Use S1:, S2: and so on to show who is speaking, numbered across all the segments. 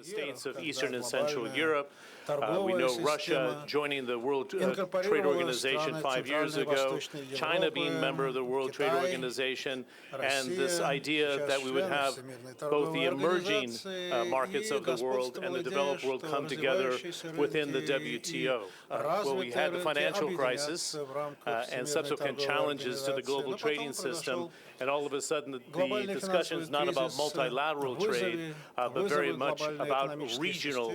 S1: the states of Eastern and Central Europe. We know Russia joining the World Trade Organization 5 years ago, China being member of the World Trade Organization, and this idea that we would have both the emerging markets of the world and the developed world come together within the WTO. Well, we had the financial crisis and subsequent challenges to the global trading system, and all of a sudden the discussion is not about multilateral trade, but very much about regional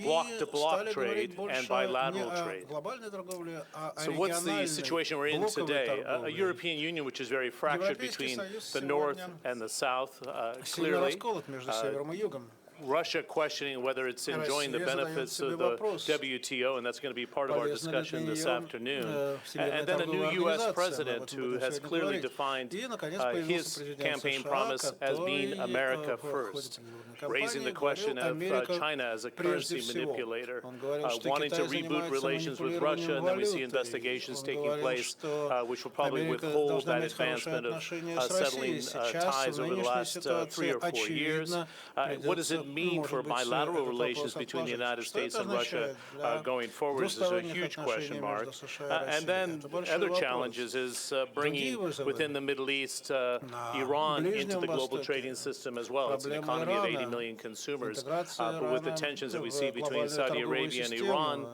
S1: block-to-block trade and bilateral trade. So what's the situation we're in today? A European Union which is very fractured between the North and the South, clearly. Russia questioning whether it's enjoying the benefits of the WTO, and that's going to be part of our discussion this afternoon. And then a new U.S. president who has clearly defined his campaign promise as being America first, raising the question of China as a currency manipulator, wanting to reboot relations with Russia, and then we see investigations taking place which will probably withhold that advancement of settling ties over the last 3 or 4 years. What does it mean for bilateral relations between the United States and Russia going forward is a huge question mark. And then other challenges is bringing within the Middle East Iran into the global trading system as well. It's an economy of 80 million consumers, but with the tensions that we see between Saudi Arabia and Iran,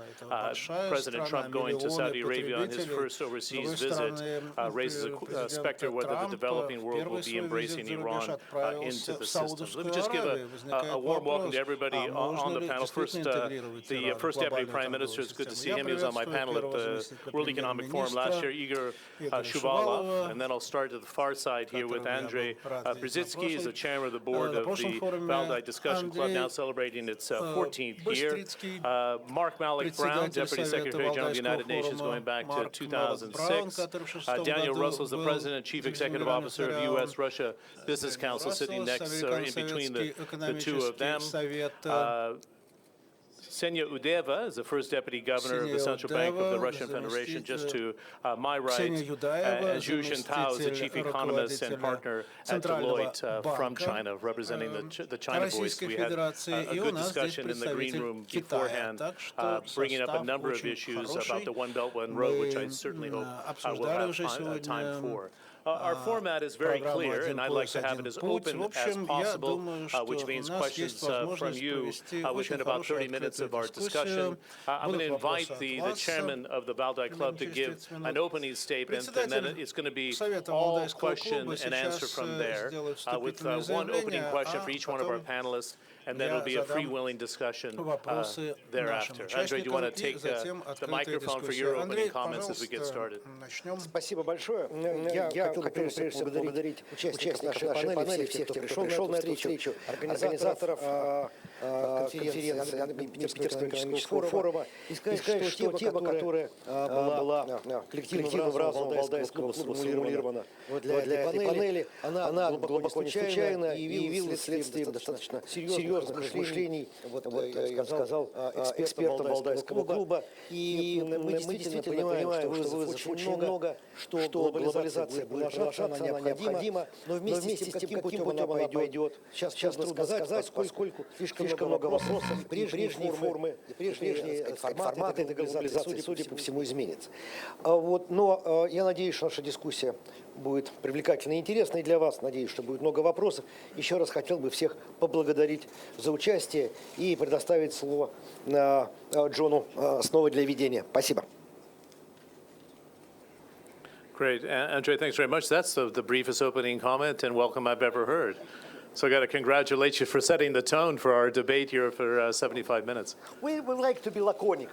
S1: President Trump going to Saudi Arabia on his first overseas visit raises a specter whether the developing world will be embracing Iran into the system. Let me just give a warm welcome to everybody on the panel. First, the first Deputy Prime Minister, it's good to see him. He was on my panel at the World Economic Forum last year, Igor Shuvалов. And then I'll start to the far side here with Andrei Brzezinski. He's the chairman of the board of the Valdai Discussion Club, now celebrating its 14th year. Mark Mэллок Bраun, Deputy Secretary General of the United Nations, going back to 2006. Daniel Russell is the President and Chief Executive Officer of U.S.-Russia Business Council, sitting next or in between the two of them. Ksenia Udeva is the first Deputy Governor of the Central Bank of the Russian Federation, just to my right. And Zhu Xintao is the Chief Economist and Partner at Deloitte from China, representing the China voice. We had a good discussion in the green room beforehand, bringing up a number of issues about the One Belt, One Road, which I certainly hope we'll have time for. Our format is very clear, and I'd like to have it as open as possible, which means questions from you within about 30 minutes of our discussion. I'm going to invite the chairman of the Valdai Club to give an opening statement, and then it's going to be all question and answer from there, with one opening question for each one of our panelists, and then it'll be a freewheeling discussion thereafter. Andrei, do you want to take the microphone for your opening comments as we get started?
S2: Спасибо большое. Я хотел прежде всего поблагодарить участников нашей панели, всех, кто пришел на эту встречу, организаторов конференции Питерского экономического форума, и сказать, что тема, которая была коллективным разумом Валдайского клуба сформулирована для этой панели, она глубоко не случайна и явилась следствием достаточно серьезных размышлений, я бы сказал, экспертов Валдайского клуба. И мы действительно понимаем, что вызовов очень много, что глобализация будет продолжаться, она необходима, но вместе с тем, каким путем она пойдет, сейчас трудно сказать, поскольку слишком много вопросов, прежние формы, прежние форматы этой глобализации, судя по всему, изменятся. Но я надеюсь, что наша дискуссия будет привлекательной и интересной для вас. Надеюсь, что будет много вопросов. Еще раз хотел бы всех поблагодарить за участие и предоставить слово Джону снова для ведения. Спасибо.
S1: Great. Andrei, thanks very much. That's the briefest opening comment and welcome I've ever heard. So I got to congratulate you for setting the tone for our debate here for 75 minutes.
S2: We would like to be laconic.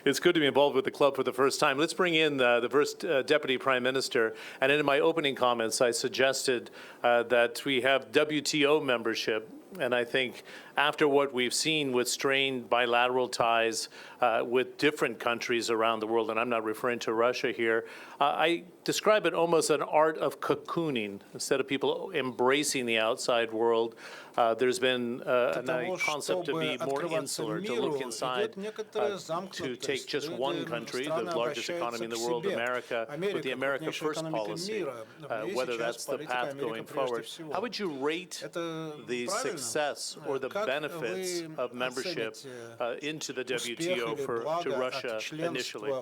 S1: It's good to be involved with the club for the first time. Let's bring in the first Deputy Prime Minister. And in my opening comments, I suggested that we have WTO membership. And I think after what we've seen with strained bilateral ties with different countries around the world, and I'm not referring to Russia here. I describe it almost an art of cocooning. Instead of people embracing the outside world, there's been a concept to be more insular, to look inside, to take just one country, the largest economy in the world, America, with the America First policy, whether that's the path going forward. How would you rate the success or the benefits of membership into the WTO to Russia initially?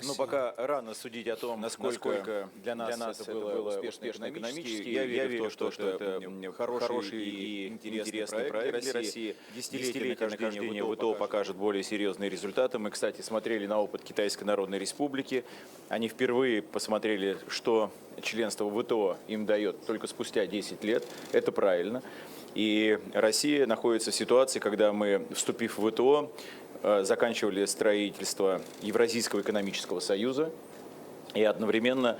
S3: Ну, пока рано судить о том, насколько для нас это было успешно экономически. Я верю в то, что это хороший и интересный проект для России. Десятилетие нахождения в ВТО покажет более серьезные результаты. Мы, кстати, смотрели на опыт Китайской Народной Республики. Они впервые посмотрели, что членство в ВТО им дает только спустя 10 лет. Это правильно. И Россия находится в ситуации, когда мы, вступив в ВТО, заканчивали строительство Евразийского экономического союза и одновременно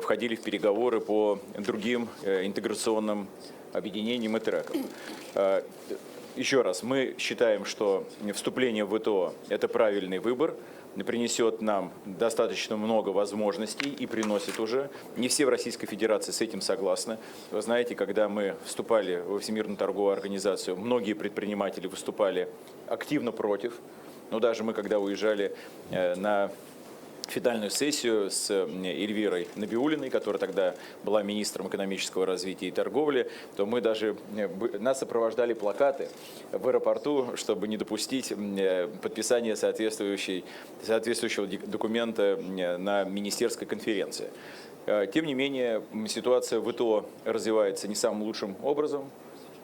S3: входили в переговоры по другим интеграционным объединениям и трекам. Еще раз, мы считаем, что вступление в ВТО – это правильный выбор, принесет нам достаточно много возможностей и приносит уже. Не все в Российской Федерации с этим согласны. Вы знаете, когда мы вступали во Всемирную торговую организацию, многие предприниматели выступали активно против. Но даже мы, когда уезжали на финальную сессию с Эльвирой Набиуллиной, которая тогда была министром экономического развития и торговли, то нас сопровождали плакаты в аэропорту, чтобы не допустить подписания соответствующего документа на министерской конференции. Тем не менее, ситуация в ВТО развивается не самым лучшим образом.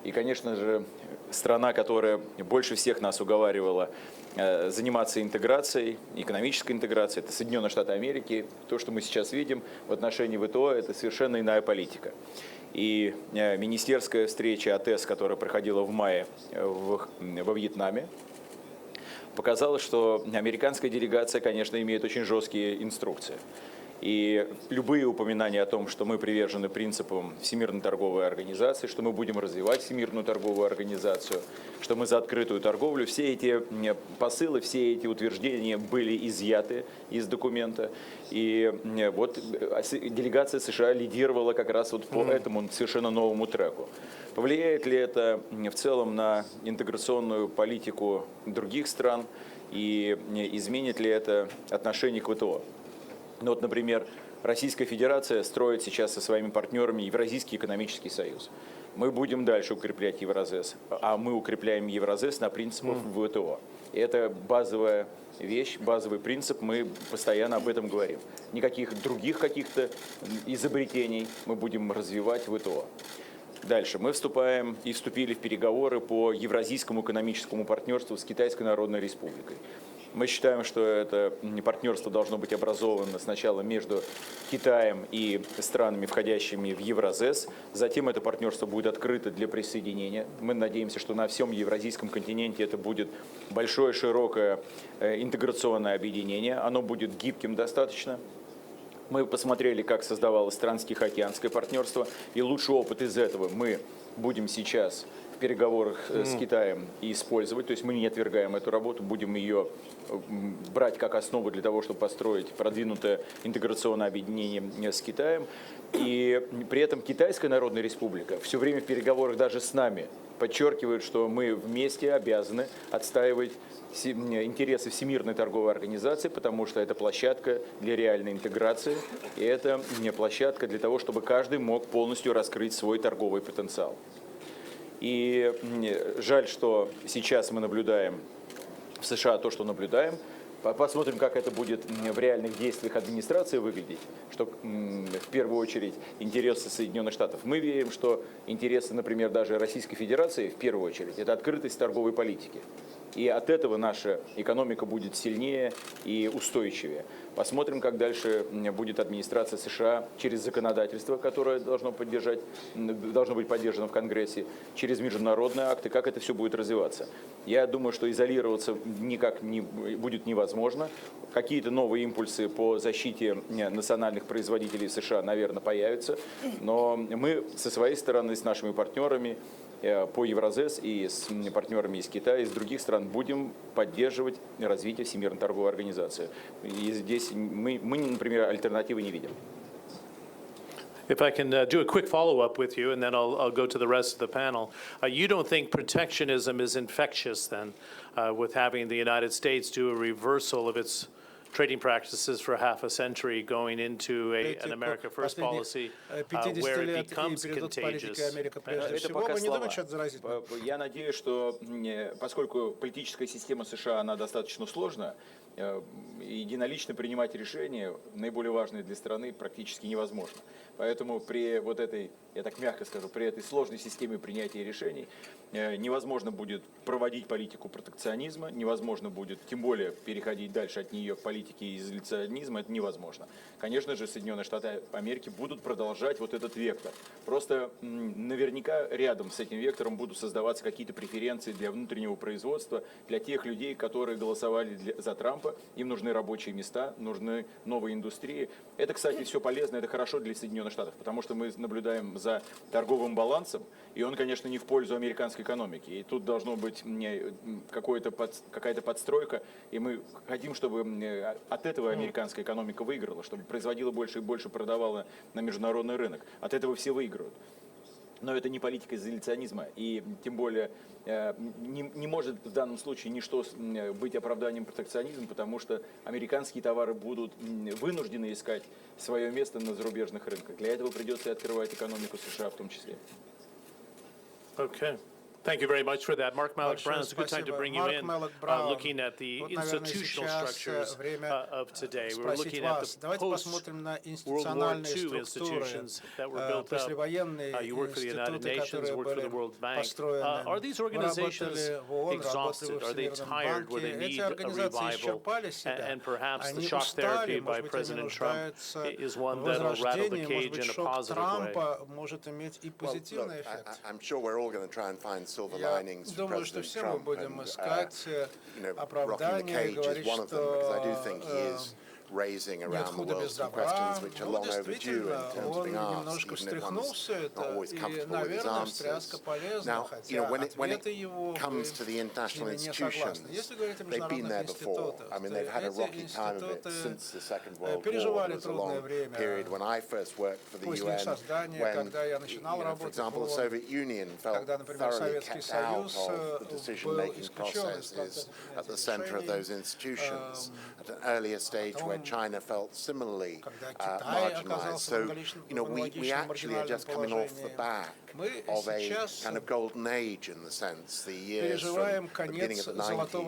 S3: И, конечно же, страна, которая больше всех нас уговаривала заниматься интеграцией, экономической интеграцией, это Соединенные Штаты Америки. То, что мы сейчас видим в отношении ВТО, это совершенно иная политика. И министерская встреча АТЭС, которая проходила в мае во Вьетнаме, показала, что американская делегация, конечно, имеет очень жесткие инструкции. И любые упоминания о том, что мы привержены принципам Всемирной торговой организации, что мы будем развивать Всемирную торговую организацию, что мы за открытую торговлю, все эти посылы, все эти утверждения были изъяты из документа. И вот делегация США лидировала как раз вот по этому совершенно новому треку. Повлияет ли это в целом на интеграционную политику других стран и изменит ли это отношение к ВТО? Ну вот, например, Российская Федерация строит сейчас со своими партнерами Евразийский экономический союз. Мы будем дальше укреплять Евразес, а мы укрепляем Евразес на принципах ВТО. И это базовая вещь, базовый принцип, мы постоянно об этом говорим. Никаких других каких-то изобретений мы будем развивать в ВТО. Дальше. Мы вступаем и вступили в переговоры по Евразийскому экономическому партнерству с Китайской Народной Республикой. Мы считаем, что это партнерство должно быть образовано сначала между Китаем и странами, входящими в Евразес. Затем это партнерство будет открыто для присоединения. Мы надеемся, что на всем евразийском континенте это будет большое, широкое интеграционное объединение. Оно будет гибким достаточно. Мы посмотрели, как создавалось Транстихоокеанское партнерство, и лучший опыт из этого мы будем сейчас в переговорах с Китаем и использовать. То есть мы не отвергаем эту работу, будем ее брать как основу для того, чтобы построить продвинутое интеграционное объединение с Китаем. И при этом Китайская Народная Республика все время в переговорах даже с нами подчеркивает, что мы вместе обязаны отстаивать интересы Всемирной торговой организации, потому что это площадка для реальной интеграции, и это площадка для того, чтобы каждый мог полностью раскрыть свой торговый потенциал. И жаль, что сейчас мы наблюдаем в США то, что наблюдаем. Посмотрим, как это будет в реальных действиях администрации выглядеть, что в первую очередь интересы Соединенных Штатов. Мы верим, что интересы, например, даже Российской Федерации в первую очередь, это открытость торговой политики. И от этого наша экономика будет сильнее и устойчивее. Посмотрим, как дальше будет администрация США через законодательство, которое должно быть поддержано в Конгрессе, через международные акты, как это все будет развиваться. Я думаю, что изолироваться никак не будет невозможно. Какие-то новые импульсы по защите национальных производителей в США, наверное, появятся. Но мы со своей стороны, с нашими партнерами, по Евразес и с партнерами из Китая и из других стран будем поддерживать развитие Всемирной торговой организации. И здесь мы, например, альтернативы не видим.
S1: If I can do a quick follow-up with you, and then I'll go to the rest of the panel. You don't think protectionism is infectious, then, with having the United States do a reversal of its trading practices for half a century, going into an America First policy where it becomes contagious?
S3: Это пока слова. Я надеюсь, что поскольку политическая система США, она достаточно сложная, единолично принимать решения, наиболее важные для страны, практически невозможно. Поэтому при вот этой, я так мягко скажу, при этой сложной системе принятия решений невозможно будет проводить политику протекционизма, невозможно будет, тем более, переходить дальше от нее к политике изоляционизма, это невозможно. Конечно же, Соединенные Штаты Америки будут продолжать вот этот вектор. Просто наверняка рядом с этим вектором будут создаваться какие-то преференции для внутреннего производства, для тех людей, которые голосовали за Трампа. Им нужны рабочие места, нужны новые индустрии. Это, кстати, все полезно, это хорошо для Соединенных Штатов, потому что мы наблюдаем за торговым балансом, и он, конечно, не в пользу американской экономики. И тут должно быть какая-то подстройка, и мы хотим, чтобы от этого американская экономика выиграла, чтобы производила больше и больше, продавала на международный рынок. От этого все выиграют. Но это не политика изоляционизма, и тем более не может в данном случае ничто быть оправданием протекционизма, потому что американские товары будут вынуждены искать свое место на зарубежных рынках. Для этого придется и открывать экономику США в том числе.
S1: Okay. Thank you very much for that. Mark Mэллок Brown, it's a good time to bring you in, looking at the institutional structures of today. We're looking at the post-World War II institutions that were built up. You work for the United Nations, you work for the World Bank. Are these organizations exhausted? Are they tired where they need a revival? And perhaps the shock therapy by President Trump is one that will rattle the cage in a positive way.
S4: I'm sure we're all going to try and find silver linings for President Trump, and rocking the cage is one of them, because I do think he is raising around the world some questions which are long overdue in terms of being asked, even if one's not always comfortable with his answers. Now, when it comes to the international institutions, they've been there before. I mean, they've had a rocky time of it since the Second World War. There was a long period when I first worked for the UN, when, for example, the Soviet Union felt thoroughly kept out of the decision-making processes at the center of those institutions. At an earlier stage where China felt similarly marginalized. So, we actually are just coming off the back of a kind of golden age, in the sense, the years from the beginning of the 90s until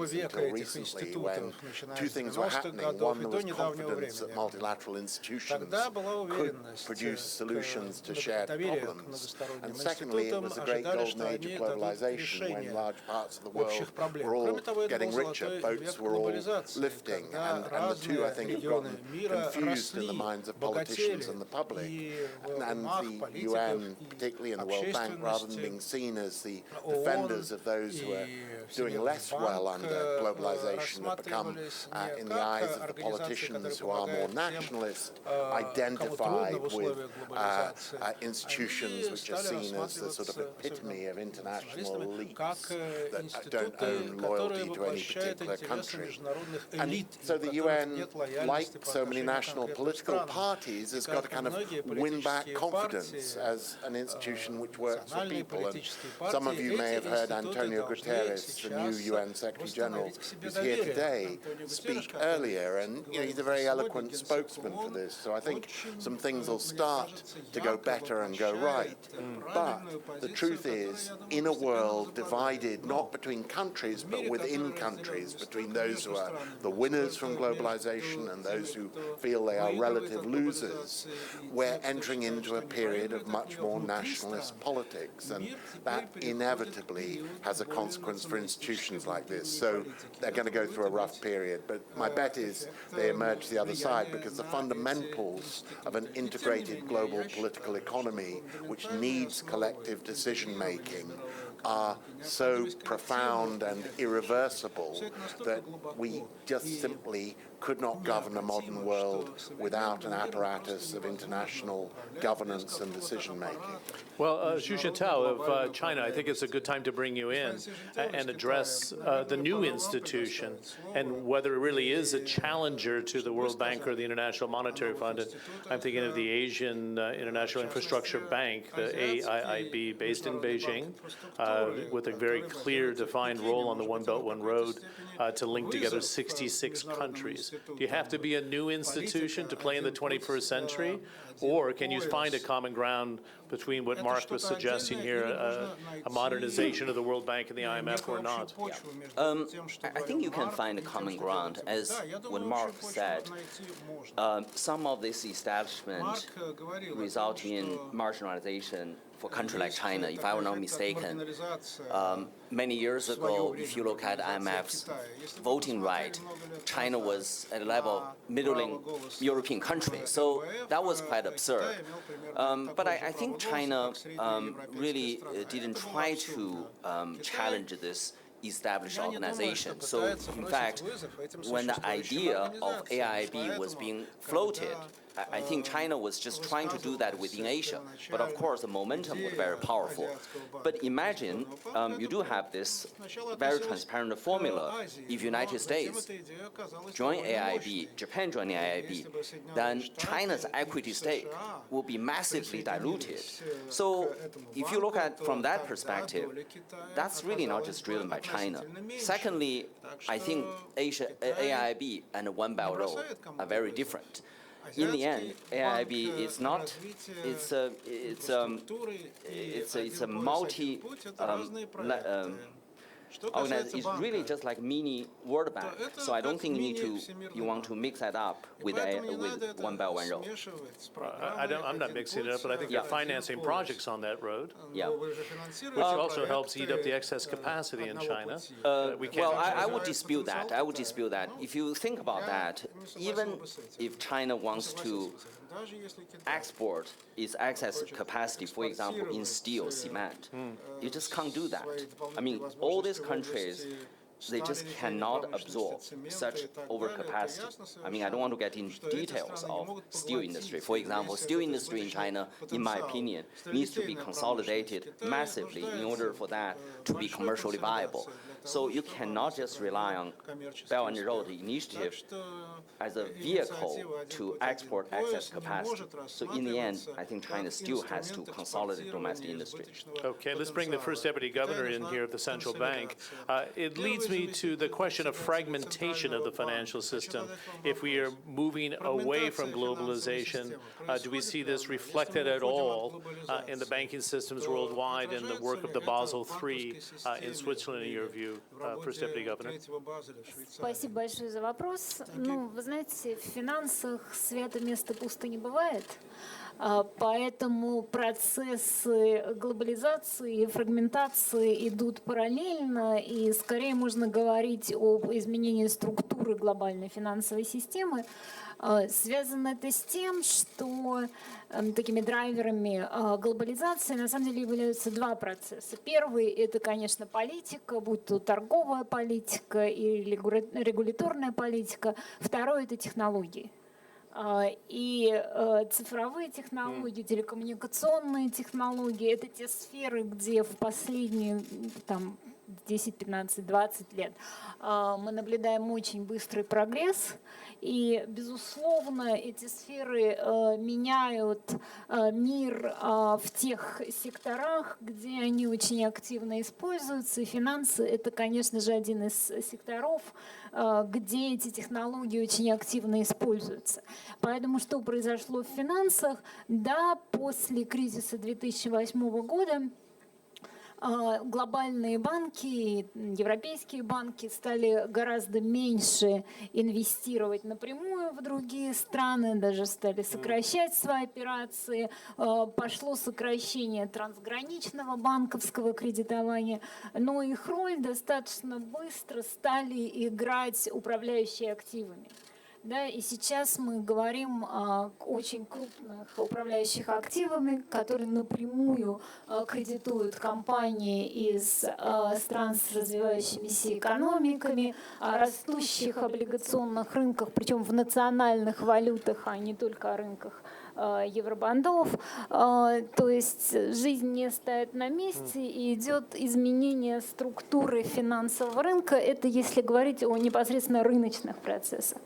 S4: recently, when two things were happening. One, there was confidence that multilateral institutions could produce solutions to shared problems. And secondly, it was the great golden age of globalization, when large parts of the world were all getting richer, boats were all lifting, and the two, I think, have gotten confused in the minds of politicians and the public. And the UN, particularly in the World Bank, rather than being seen as the defenders of those who are doing less well under globalization, have become, in the eyes of the politicians who are more nationalist, identified with institutions which are seen as the sort of epitome of international elites that don't own loyalty to any particular country. And so the UN, like so many national political parties, has got to kind of win back confidence as an institution which works for people. And some of you may have heard Antonio Guterres, the new UN Secretary General, who's here today, speak earlier, and he's a very eloquent spokesman for this. So I think some things will start to go better and go right. But the truth is, in a world divided not between countries but within countries, between those who are the winners from globalization and those who feel they are relative losers, we're entering into a period of much more nationalist politics, and that inevitably has a consequence for institutions like this. So they're going to go through a rough period, but my bet is they emerge the other side, because the fundamentals of an integrated global political economy, which needs collective decision-making, are so profound and irreversible that we just simply could not govern a modern world without an apparatus of international governance and decision-making.
S1: Well, Xu Shintao of China, I think it's a good time to bring you in and address the new institution and whether it really is a challenger to the World Bank or the International Monetary Fund. And I'm thinking of the Asian International Infrastructure Bank, the AIIB, based in Beijing, with a very clear, defined role on the One Belt, One Road to link together 66 countries. Do you have to be a new institution to play in the 21st century? Or can you find a common ground between what Mark was suggesting here, a modernization of the World Bank and the IMF, or not?
S5: I think you can find a common ground. As when Mark said, some of this establishment result in marginalization for a country like China, if I were not mistaken. Many years ago, if you look at IMF's voting right, China was at a level of middling European country. So that was quite absurd. But I think China really didn't try to challenge this established organization. So in fact, when the idea of AIIB was being floated, I think China was just trying to do that within Asia. But of course, the momentum was very powerful. But imagine you do have this very transparent formula. If United States join AIIB, Japan join AIIB, then China's equity stake will be massively diluted. So if you look at from that perspective, that's really not just driven by China. Secondly, I think AIIB and One Belt Road are very different. In the end, AIIB is not. It's a multi. It's really just like mini World Bank. So I don't think you want to mix that up with One Belt, One Road.
S1: I'm not mixing it up, but I think they're financing projects on that road.
S5: Yeah.
S1: Which also helps eat up the excess capacity in China.
S5: Well, I would dispute that. I would dispute that. If you think about that, even if China wants to export its excess capacity, for example, in steel, cement, you just can't do that. I mean, all these countries, they just cannot absorb such overcapacity. I mean, I don't want to get into details of steel industry. For example, steel industry in China, in my opinion, needs to be consolidated massively in order for that to be commercially viable. So you cannot just rely on Belt and Road Initiative as a vehicle to export excess capacity. So in the end, I think China still has to consolidate domestic industry.
S1: Okay, let's bring the first deputy governor in here of the central bank. It leads me to the question of fragmentation of the financial system. If we are moving away from globalization, do we see this reflected at all in the banking systems worldwide and the work of the Basel III in Switzerland, in your view? First Deputy Governor.
S6: Спасибо большое за вопрос. Ну, вы знаете, в финансах свято место пусто не бывает. Поэтому процессы глобализации и фрагментации идут параллельно, и скорее можно говорить об изменении структуры глобальной финансовой системы. Связано это с тем, что такими драйверами глобализации на самом деле являются два процесса. Первый – это, конечно, политика, будь то торговая политика или регуляторная политика. Второй – это технологии. И цифровые технологии, телекоммуникационные технологии – это те сферы, где в последние 10, 15, 20 лет мы наблюдаем очень быстрый прогресс. И, безусловно, эти сферы меняют мир в тех секторах, где они очень активно используются. И финансы – это, конечно же, один из секторов, где эти технологии очень активно используются. Поэтому что произошло в финансах? Да, после кризиса 2008 года глобальные банки, европейские банки стали гораздо меньше инвестировать напрямую в другие страны, даже стали сокращать свои операции. Пошло сокращение трансграничного банковского кредитования, но их роль достаточно быстро стали играть управляющие активами. Да, и сейчас мы говорим о очень крупных управляющих активами, которые напрямую кредитуют компании из стран с развивающимися экономиками, о растущих облигационных рынках, причем в национальных валютах, а не только о рынках евробандов. То есть жизнь не стоит на месте и идет изменение структуры финансового рынка. Это если говорить о непосредственно рыночных процессах.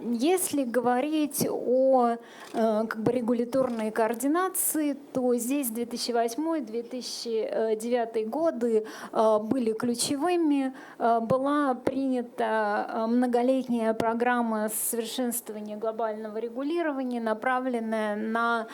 S6: Если говорить о регуляторной координации, то здесь 2008-2009 годы были ключевыми. Была принята многолетняя программа совершенствования глобального регулирования, направленная на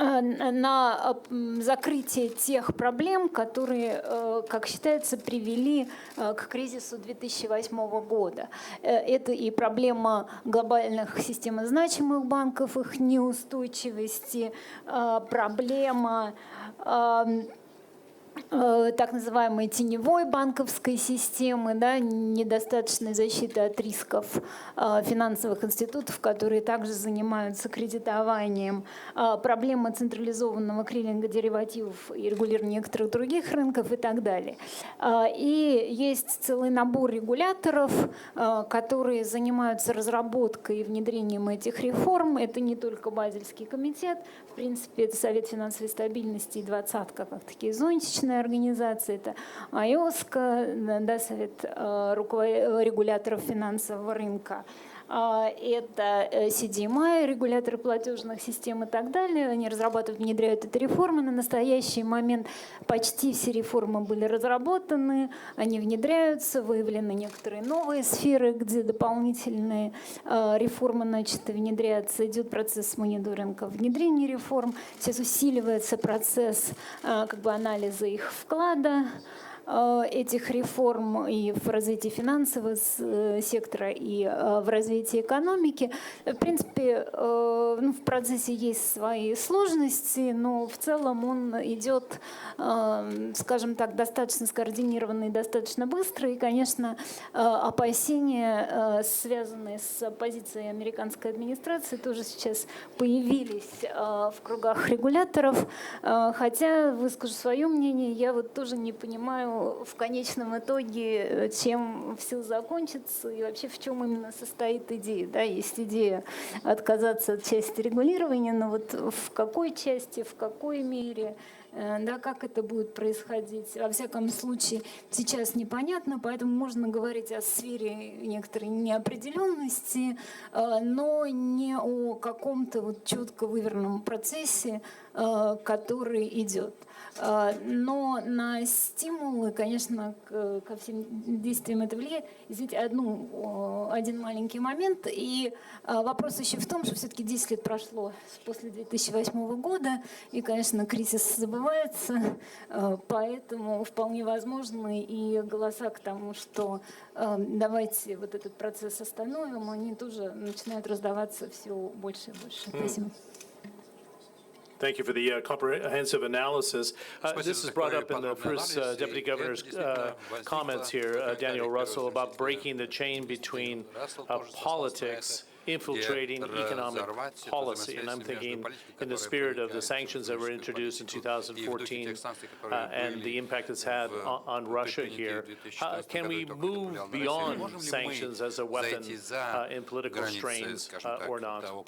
S6: на закрытие тех проблем, которые, как считается, привели к кризису 2008 года. Это и проблема глобальных системозначимых банков, их неустойчивости, проблема так называемой теневой банковской системы, да, недостаточной защиты от рисков финансовых институтов, которые также занимаются кредитованием, проблема централизованного клиринга деривативов и регулирования некоторых других рынков и так далее. И есть целый набор регуляторов, которые занимаются разработкой и внедрением этих реформ. Это не только Базельский комитет, в принципе, это Совет финансовой стабильности и двадцатка, как такие зонтичные организации, это АИОСКО, да, Совет регуляторов финансового рынка, это CDMI, регуляторы платежных систем и так далее. Они разрабатывают, внедряют эти реформы. На настоящий момент почти все реформы были разработаны, они внедряются, выявлены некоторые новые сферы, где дополнительные реформы начаты внедряться. Идет процесс мониторинга внедрения реформ. Сейчас усиливается процесс анализа их вклада, этих реформ и в развитии финансового сектора, и в развитии экономики. В принципе, в процессе есть свои сложности, но в целом он идет, скажем так, достаточно скоординированно и достаточно быстро. И, конечно, опасения, связанные с позицией американской администрации, тоже сейчас появились в кругах регуляторов. Хотя, выскажу свое мнение, я вот тоже не понимаю, в конечном итоге, чем все закончится и вообще в чем именно состоит идея. Да, есть идея отказаться от части регулирования, но вот в какой части, в какой мере, да, как это будет происходить, во всяком случае, сейчас непонятно, поэтому можно говорить о сфере некоторой неопределенности, но не о каком-то вот четко выверенном процессе, который идет. Но на стимулы, конечно, ко всем действиям это влияет. Извините, один маленький момент. И вопрос еще в том, что все-таки 10 лет прошло после 2008 года, и, конечно, кризис забывается, поэтому вполне возможны и голоса к тому, что давайте вот этот процесс остановим, они тоже начинают раздаваться все больше и больше. Спасибо.
S1: Thank you for the comprehensive analysis. This is brought up in the first Deputy Governor's comments here, Daniel Russell, about breaking the chain between politics infiltrating economic policy. And I'm thinking in the spirit of the sanctions that were introduced in 2014 and the impact it's had on Russia here. Can we move beyond sanctions as a weapon in political strains or not?
S7: Well,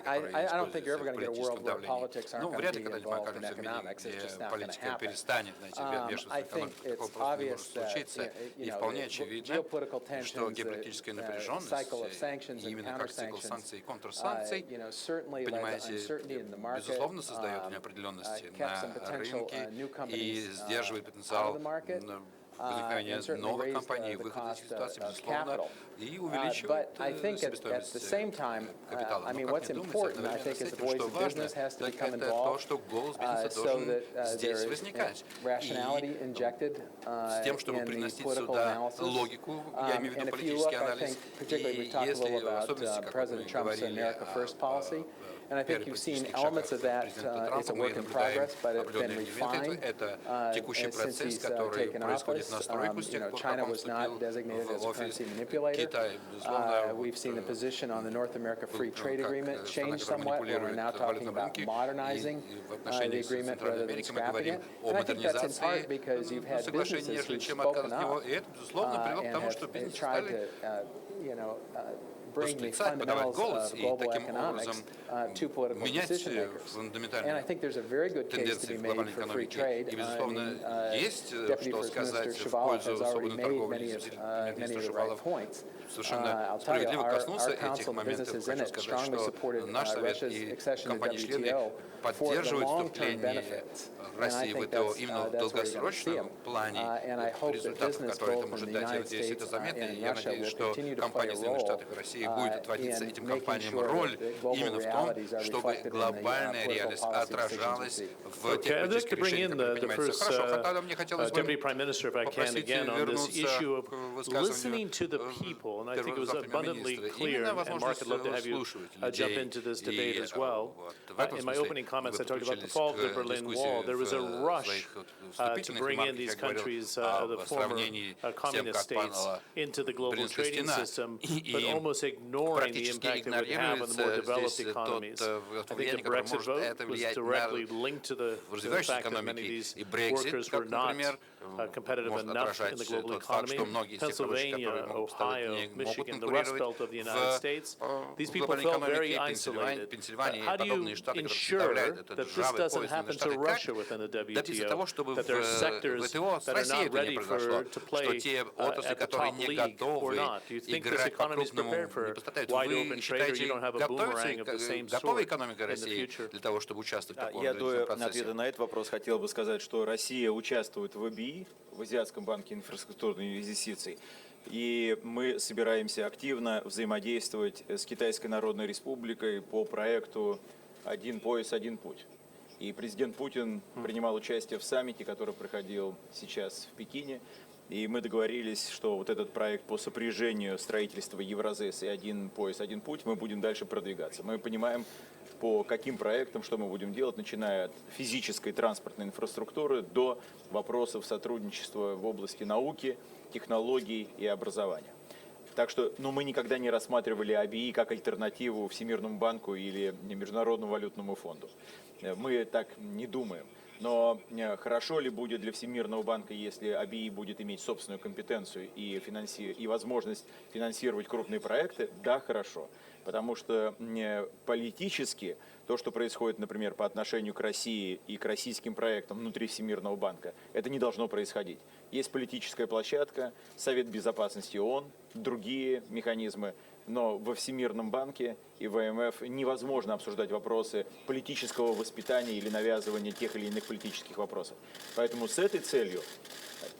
S7: I don't think you're ever going to get a world where politics aren't going to be involved in economics. It's just not going to happen. I think it's obvious that, geopolitical tensions, the cycle of sanctions and
S8: санкций и контрсанкций, понимаете, безусловно, создает неопределенности на рынке и сдерживает потенциал возникновения новых компаний и выхода из ситуации, безусловно, и увеличивает себестоимость капитала. Но как мне думается, что важно, так это то, что голос бизнеса должен здесь возникать. И с тем, чтобы приносить сюда логику, я имею в виду политический анализ, и если в особенности, как мы говорили о
S7: And I think you've seen elements of that. It's a work in progress, but it's been refined since he's taken office.
S8: изменить настройку с тех пор, как он вступил в офис. Китай, безусловно,
S7: We've seen the position on the North America Free Trade Agreement change somewhat. We're now talking about modernizing the agreement rather than scrapping it. And I think that's in part because you've had businesses who've spoken up and tried to, bring the fundamentals of global economics to political decision makers. And I think there's a very good case to be made for free trade. Deputy First Minister Shuvалов has already made many of the right points. I'll tell you, our Council of Businesses in it strongly supported Russia's accession to WTO for the long-term benefits.
S8: России в ВТО именно в долгосрочном плане, в результатах, которые это может дать, я надеюсь, это заметно. И я надеюсь, что компания Соединенных Штатов и России будет отводиться этим компаниям роль именно в том, чтобы глобальная реальность отражалась в тех политических решениях, которые принимаются. Хорошо, тогда мне хотелось бы попросить вернуться к высказыванию именно возможность слушать людей. И в этом смысле вы подключились
S1: There was a rush to bring in these countries of the former communist states into the global trading system, but almost ignoring the impact it would have on the more developed economies. I think the Brexit vote was directly linked to the fact that many of these workers were not competitive enough in the global economy. Pennsylvania, Ohio, Michigan, the Rust Belt of the United States, these people felt very isolated. How do you ensure that this doesn't happen to Russia within the WTO, that there are sectors that are not ready to play at the top league or not? Do you think this economy is prepared for wide open trade, or you don't have a boomerang of the same sort in the future?
S3: Я до ответа на этот вопрос хотел бы сказать, что Россия участвует в АБИ, в Азиатском банке инфраструктурных инвестиций, и мы собираемся активно взаимодействовать с Китайской Народной Республикой по проекту «Один пояс, один путь». И президент Путин принимал участие в саммите, который проходил сейчас в Пекине. И мы договорились, что вот этот проект по сопряжению строительства Евразес и «Один пояс, один путь» мы будем дальше продвигаться. Мы понимаем, по каким проектам, что мы будем делать, начиная от физической транспортной инфраструктуры до вопросов сотрудничества в области науки, технологий и образования. Так что мы никогда не рассматривали АБИ как альтернативу Всемирному банку или Международному валютному фонду. Мы так не думаем. Но хорошо ли будет для Всемирного банка, если АБИ будет иметь собственную компетенцию и возможность финансировать крупные проекты? Да, хорошо. Потому что политически то, что происходит, например, по отношению к России и к российским проектам внутри Всемирного банка, это не должно происходить. Есть политическая площадка, Совет Безопасности ООН, другие механизмы, но во Всемирном банке и ВМФ невозможно обсуждать вопросы политического воспитания или навязывания тех или иных политических вопросов. Поэтому с этой целью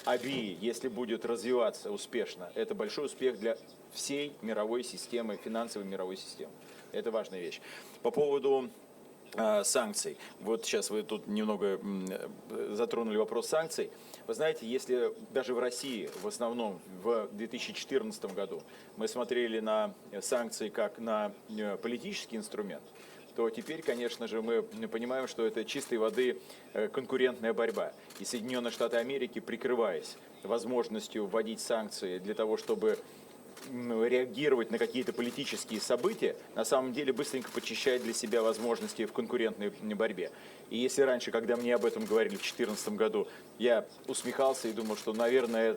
S3: АБИ, если будет развиваться успешно, это большой успех для всей мировой системы, финансовой мировой системы. Это важная вещь. По поводу санкций. Вот сейчас вы тут немного затронули вопрос санкций. Вы знаете, если даже в России, в основном в 2014 году, мы смотрели на санкции как на политический инструмент, то теперь, конечно же, мы понимаем, что это чистой воды конкурентная борьба. И Соединенные Штаты Америки, прикрываясь возможностью вводить санкции для того, чтобы реагировать на какие-то политические события, на самом деле быстренько почищает для себя возможности в конкурентной борьбе. И если раньше, когда мне об этом говорили в 2014 году, я усмехался и думал, что, наверное,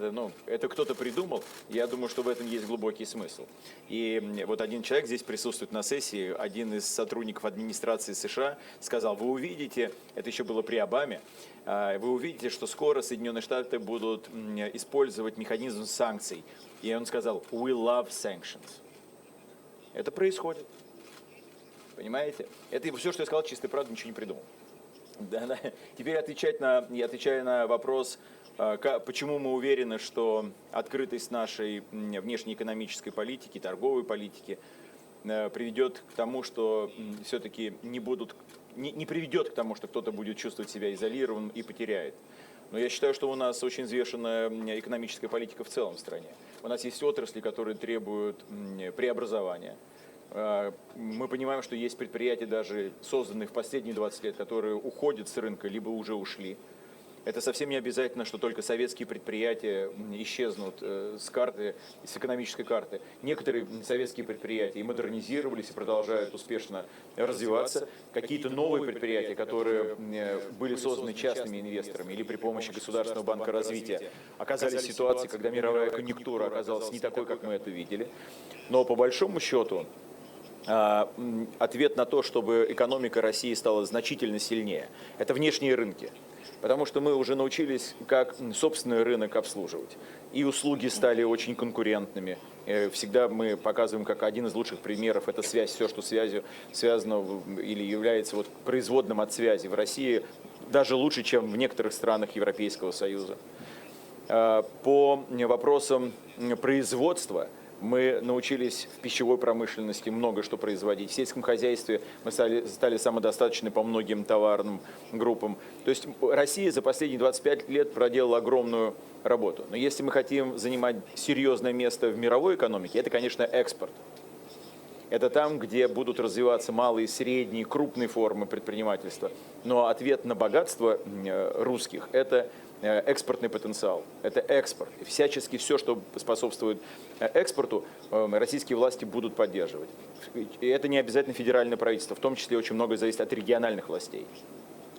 S3: это кто-то придумал, я думаю, что в этом есть глубокий смысл. И вот один человек здесь присутствует на сессии, один из сотрудников администрации США сказал: вы увидите, это еще было при Обаме, вы увидите, что скоро Соединенные Штаты будут использовать механизм санкций. И он сказал: we love sanctions. Это происходит. Понимаете? Это все, что я сказал, чистая правда, ничего не придумал. Да. Теперь отвечая на вопрос, почему мы уверены, что открытость нашей внешнеэкономической политики, торговой политики приведет к тому, что все-таки не приведет к тому, что кто-то будет чувствовать себя изолированным и потеряет. Но я считаю, что у нас очень взвешенная экономическая политика в целом в стране. У нас есть отрасли, которые требуют преобразования. Мы понимаем, что есть предприятия, даже созданные в последние 20 лет, которые уходят с рынка, либо уже ушли. Это совсем не обязательно, что только советские предприятия исчезнут с карты, с экономической карты. Некоторые советские предприятия и модернизировались и продолжают успешно развиваться. Какие-то новые предприятия, которые были созданы частными инвесторами или при помощи Государственного банка развития, оказались в ситуации, когда мировая конъюнктура оказалась не такой, как мы это видели. Но по большому счету ответ на то, чтобы экономика России стала значительно сильнее, это внешние рынки. Потому что мы уже научились, как собственный рынок обслуживать. И услуги стали очень конкурентными. Всегда мы показываем, как один из лучших примеров – это связь. Все, что связью связано или является вот производным от связи в России, даже лучше, чем в некоторых странах Европейского Союза. По вопросам производства мы научились в пищевой промышленности много что производить. В сельском хозяйстве мы стали самодостаточны по многим товарным группам. То есть Россия за последние 25 лет проделала огромную работу. Но если мы хотим занимать серьезное место в мировой экономике, это, конечно, экспорт. Это там, где будут развиваться малые, средние, крупные формы предпринимательства. Но ответ на богатство русских – это экспортный потенциал, это экспорт. И всячески все, что способствует экспорту, российские власти будут поддерживать. И это не обязательно федеральное правительство, в том числе очень многое зависит от региональных властей.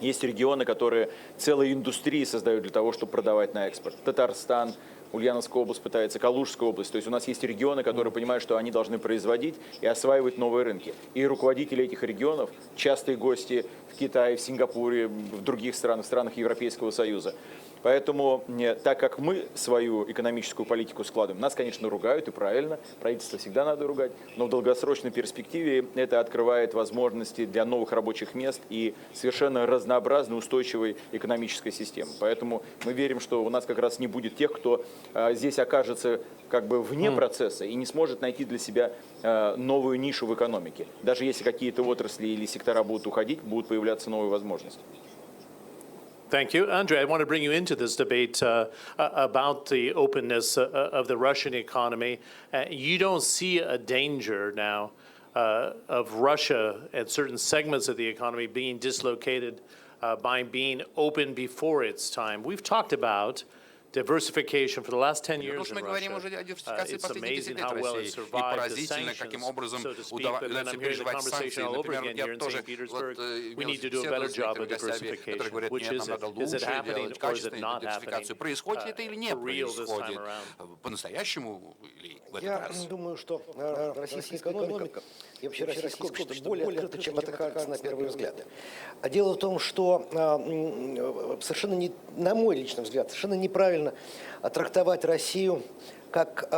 S3: Есть регионы, которые целые индустрии создают для того, чтобы продавать на экспорт. Татарстан, Ульяновская область пытается, Калужская область. То есть у нас есть регионы, которые понимают, что они должны производить и осваивать новые рынки. И руководители этих регионов, частые гости в Китае, в Сингапуре, в других странах, в странах Европейского Союза. Поэтому, так как мы свою экономическую политику складываем, нас, конечно, ругают, и правильно, правительство всегда надо ругать, но в долгосрочной перспективе это открывает возможности для новых рабочих мест и совершенно разнообразной, устойчивой экономической системы. Поэтому мы верим, что у нас как раз не будет тех, кто здесь окажется как бы вне процесса и не сможет найти для себя новую нишу в экономике. Даже если какие-то отрасли или сектора будут уходить, будут появляться новые возможности.
S1: Thank you. Andrei, I want to bring you into this debate about the openness of the Russian economy. You don't see a danger now of Russia and certain segments of the economy being dislocated by being open before its time. We've talked about diversification for the last 10 years in
S8: Мы говорим уже о диверсификации последних 10 лет в России. И поразительно, каким образом удается переживать санкции. Например, я тоже имел беседу с коллегами, которые говорят, нет, нам надо лучше делать качественную диверсификацию. Происходит это или не происходит? По-настоящему или в этот раз?
S2: Я думаю, что российская экономика и вообще российское общество более открыто, чем это кажется на первый взгляд. А дело в том, что совершенно не, на мой личный взгляд, совершенно неправильно трактовать Россию как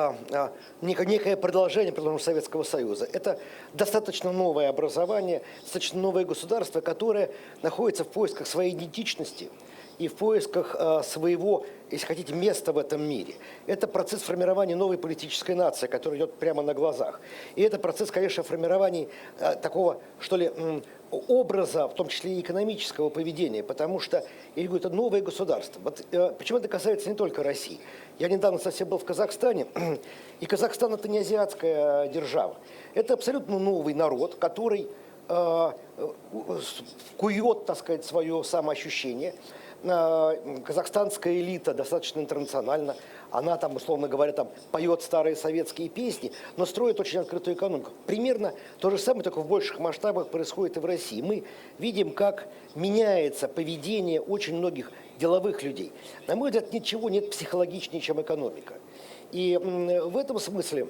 S2: некое продолжение, предположим, Советского Союза. Это достаточно новое образование, достаточно новое государство, которое находится в поисках своей идентичности и в поисках своего, если хотите, места в этом мире. Это процесс формирования новой политической нации, который идет прямо на глазах. И это процесс, конечно, формирования такого, что ли, образа, в том числе и экономического поведения, потому что, я говорю, это новое государство. Вот, почему это касается не только России. Я недавно совсем был в Казахстане, и Казахстан – это не азиатская держава. Это абсолютно новый народ, который кует, так сказать, свое самоощущение. Казахстанская элита достаточно интернациональна. Она там, условно говоря, там поет старые советские песни, но строит очень открытую экономику. Примерно то же самое, только в больших масштабах происходит и в России. Мы видим, как меняется поведение очень многих деловых людей. На мой взгляд, ничего нет психологичнее, чем экономика. И в этом смысле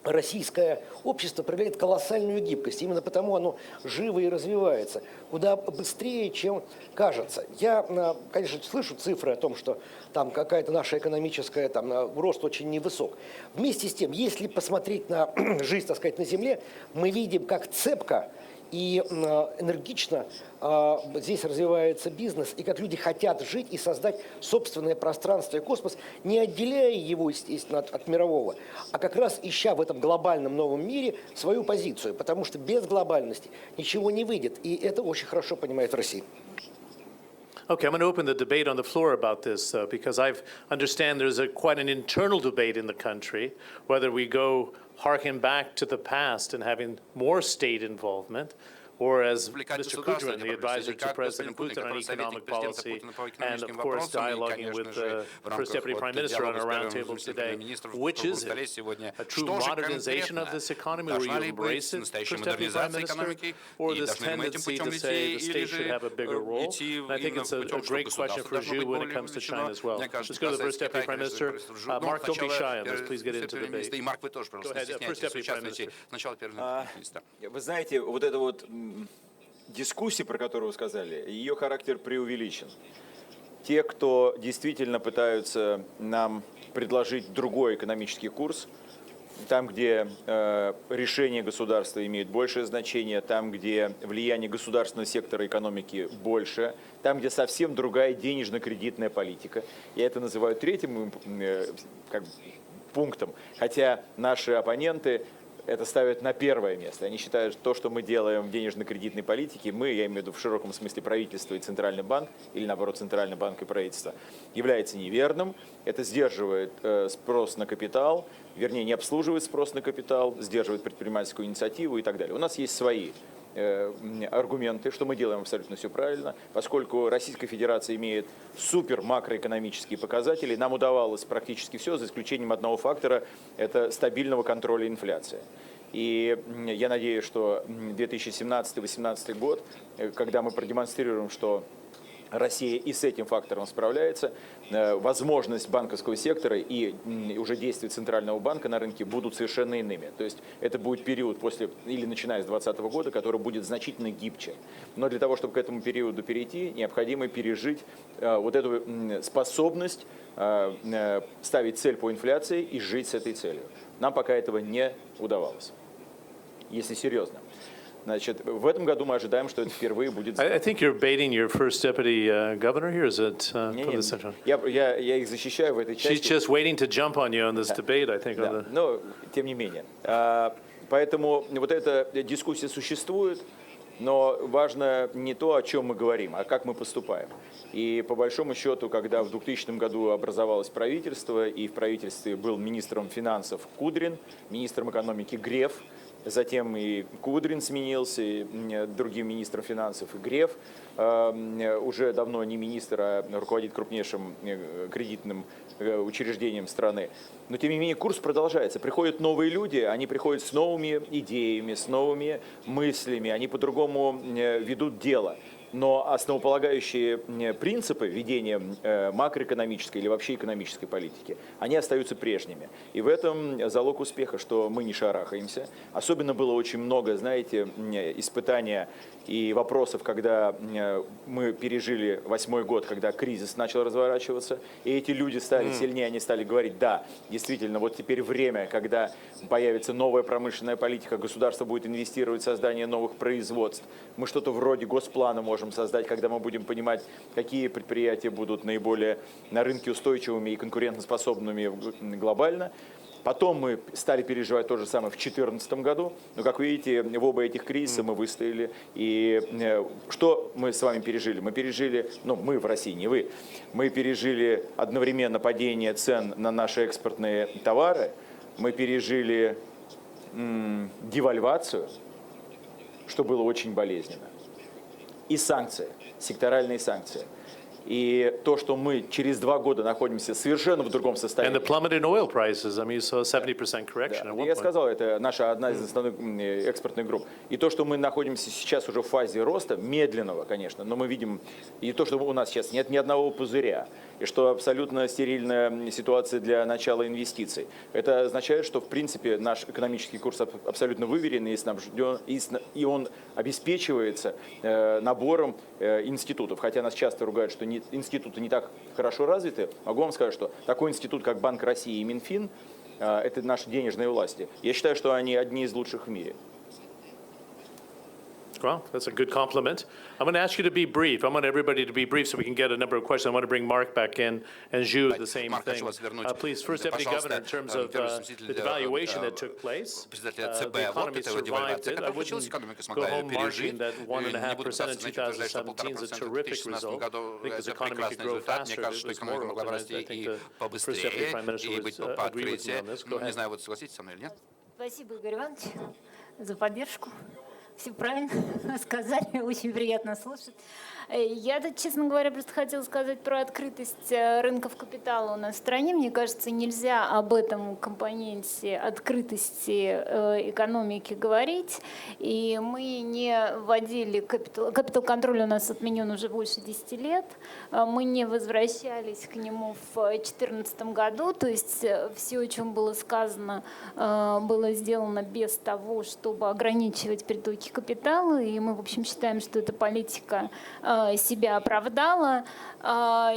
S2: российское общество проявляет колоссальную гибкость. Именно потому оно живо и развивается куда быстрее, чем кажется. Я, конечно, слышу цифры о том, что там какая-то наша экономическая рост очень невысок. Вместе с тем, если посмотреть на жизнь, так сказать, на Земле, мы видим, как цепко и энергично здесь развивается бизнес, и как люди хотят жить и создать собственное пространство и космос, не отделяя его, естественно, от мирового, а как раз ища в этом глобальном новом мире свою позицию, потому что без глобальности ничего не выйдет, и это очень хорошо понимает Россия.
S1: Okay, I'm going to open the debate on the floor about this because I understand there's quite an internal debate in the country, whether we go harken back to the past and having more state involvement, or as
S8: Привлекать
S1: Mr.
S8: государство
S1: Kudrin,
S8: для
S1: the
S8: прогресса,
S1: advisor
S8: или
S1: to
S8: как
S1: President
S8: господин Путин,
S1: Putin on
S8: который советник
S1: economic
S8: президента
S1: policy,
S8: Путина по
S1: and
S8: экономическим
S1: of course
S8: вопросам, и,
S1: dialoguing with
S8: конечно же, в
S1: the
S8: рамках
S1: First Deputy Prime Minister on
S8: диалога
S1: our
S8: с первым
S1: roundtables
S8: заместителем
S1: today.
S8: министров в
S1: Which
S8: круглом
S1: is
S8: столе
S1: it?
S8: сегодня.
S1: A true
S8: Что же
S1: modernization
S8: конкретно?
S1: of this economy, where
S8: Должна
S1: you
S8: ли
S1: embrace
S8: быть
S1: it,
S8: настоящая
S1: First Deputy Prime
S8: модернизация
S1: Minister,
S8: экономики,
S1: or
S8: и
S1: this
S8: должны ли мы этим
S1: tendency
S8: путем
S1: to say
S8: идти,
S1: the
S8: или
S1: state should
S8: же
S1: have a bigger role?
S8: идти
S1: And I think
S8: именно
S1: it's a
S8: путем, что
S1: great question
S8: государство
S1: for
S8: должно
S1: you
S8: быть
S1: when it
S8: более
S1: comes to China
S8: вовлечено.
S1: as well.
S8: Мне кажется,
S1: Let's go to the First Deputy Prime Minister. Mark, don't be shy on this. Please get into the debate.
S8: И Марк, вы тоже, пожалуйста, не
S1: Go ahead, First
S8: стесняйтесь,
S1: Deputy Prime
S8: участвуйте.
S1: Minister.
S8: Сначала первый заместитель министра.
S3: Вы знаете, вот эта вот дискуссия, про которую вы сказали, ее характер преувеличен. Те, кто действительно пытаются нам предложить другой экономический курс, там, где решения государства имеют большее значение, там, где влияние государственного сектора экономики больше, там, где совсем другая денежно-кредитная политика. Я это называю третьим пунктом, хотя наши оппоненты это ставят на первое место. Они считают, что то, что мы делаем в денежно-кредитной политике, мы, я имею в виду в широком смысле правительство и Центральный банк, или наоборот Центральный банк и правительство, является неверным. Это сдерживает спрос на капитал, вернее, не обслуживает спрос на капитал, сдерживает предпринимательскую инициативу и так далее. У нас есть свои аргументы, что мы делаем абсолютно все правильно. Поскольку Российская Федерация имеет супер макроэкономические показатели, нам удавалось практически все, за исключением одного фактора – это стабильного контроля инфляции. И я надеюсь, что 2017-2018 год, когда мы продемонстрируем, что Россия и с этим фактором справляется, возможность банковского сектора и уже действия Центрального банка на рынке будут совершенно иными. То есть это будет период после или начиная с 2020 года, который будет значительно гибче. Но для того, чтобы к этому периоду перейти, необходимо пережить вот эту способность ставить цель по инфляции и жить с этой целью. Нам пока этого не удавалось, если серьезно. Значит, в этом году мы ожидаем, что это впервые будет.
S1: I think you're baiting your first deputy governor here. Is it?
S3: Я их защищаю в этой части.
S1: She's just waiting to jump on you on this debate, I think.
S3: Да, но тем не менее. Поэтому вот эта дискуссия существует, но важно не то, о чем мы говорим, а как мы поступаем. И по большому счету, когда в 2000 году образовалось правительство, и в правительстве был министром финансов Кудрин, министром экономики Греф, затем и Кудрин сменился, и другим министром финансов, и Греф, уже давно не министр, а руководит крупнейшим кредитным учреждением страны. Но тем не менее курс продолжается. Приходят новые люди, они приходят с новыми идеями, с новыми мыслями, они по-другому ведут дело. Но основополагающие принципы ведения макроэкономической или вообще экономической политики, они остаются прежними. И в этом залог успеха, что мы не шарахаемся. Особенно было очень много, знаете, испытаний и вопросов, когда мы пережили 8-й год, когда кризис начал разворачиваться, и эти люди стали сильнее, они стали говорить, да, действительно, вот теперь время, когда появится новая промышленная политика, государство будет инвестировать в создание новых производств. Мы что-то вроде госплана можем создать, когда мы будем понимать, какие предприятия будут наиболее на рынке устойчивыми и конкурентоспособными глобально. Потом мы стали переживать то же самое в 2014 году. Но, как вы видите, в оба этих кризиса мы выстояли. И что мы с вами пережили? Мы пережили, мы в России, не вы, мы пережили одновременно падение цен на наши экспортные товары, мы пережили девальвацию, что было очень болезненно, и санкции, секторальные санкции. И то, что мы через 2 года находимся совершенно в другом состоянии.
S1: And the plummeted oil prices. I mean, you saw a 70% correction at one point.
S3: Я сказал, это наша одна из основных экспортных групп. И то, что мы находимся сейчас уже в фазе роста, медленного, конечно, но мы видим, и то, что у нас сейчас нет ни одного пузыря, и что абсолютно стерильная ситуация для начала инвестиций. Это означает, что, в принципе, наш экономический курс абсолютно выверенный и снабжен, и он обеспечивается набором институтов. Хотя нас часто ругают, что институты не так хорошо развиты. Могу вам сказать, что такой институт, как Банк России и Минфин, это наши денежные власти. Я считаю, что они одни из лучших в мире.
S1: Well, that's a good compliment. I'm going to ask you to be brief. I want everybody to be brief so we can get a number of questions. I want to bring Mark back in and Jude the same thing. Please, First Deputy Governor, in terms of the devaluation that took place, the economy survived it. I wouldn't go home marking that 1.5% in 2017 is a terrific result. I think this economy could grow faster if it was more open. I think the First Deputy Prime Minister would agree with me on this. Go ahead.
S6: Спасибо, Игорь Иванович, за поддержку. все правильно сказали, очень приятно слушать. Я, честно говоря, просто хотела сказать про открытость рынков капитала у нас в стране. Мне кажется, нельзя об этом компоненте открытости экономики говорить. И мы не вводили капитал-контроль, у нас отменен уже больше 10 лет. Мы не возвращались к нему в 2014 году. То есть все, о чем было сказано, было сделано без того, чтобы ограничивать притоки капитала. И мы, в общем, считаем, что эта политика себя оправдала.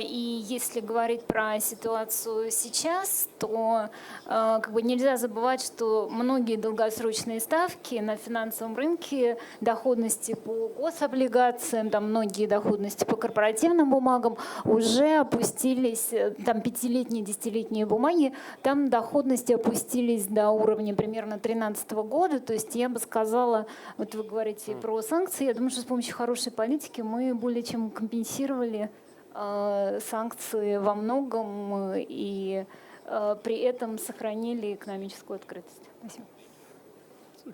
S6: И если говорить про ситуацию сейчас, то как бы нельзя забывать, что многие долгосрочные ставки на финансовом рынке, доходности по гособлигациям, там многие доходности по корпоративным бумагам уже опустились, там 5-летние, 10-летние бумаги, там доходности опустились до уровня примерно 2013 года. То есть я бы сказала, вот вы говорите про санкции, я думаю, что с помощью хорошей политики мы более чем компенсировали санкции во многом и при этом сохранили экономическую открытость. Спасибо.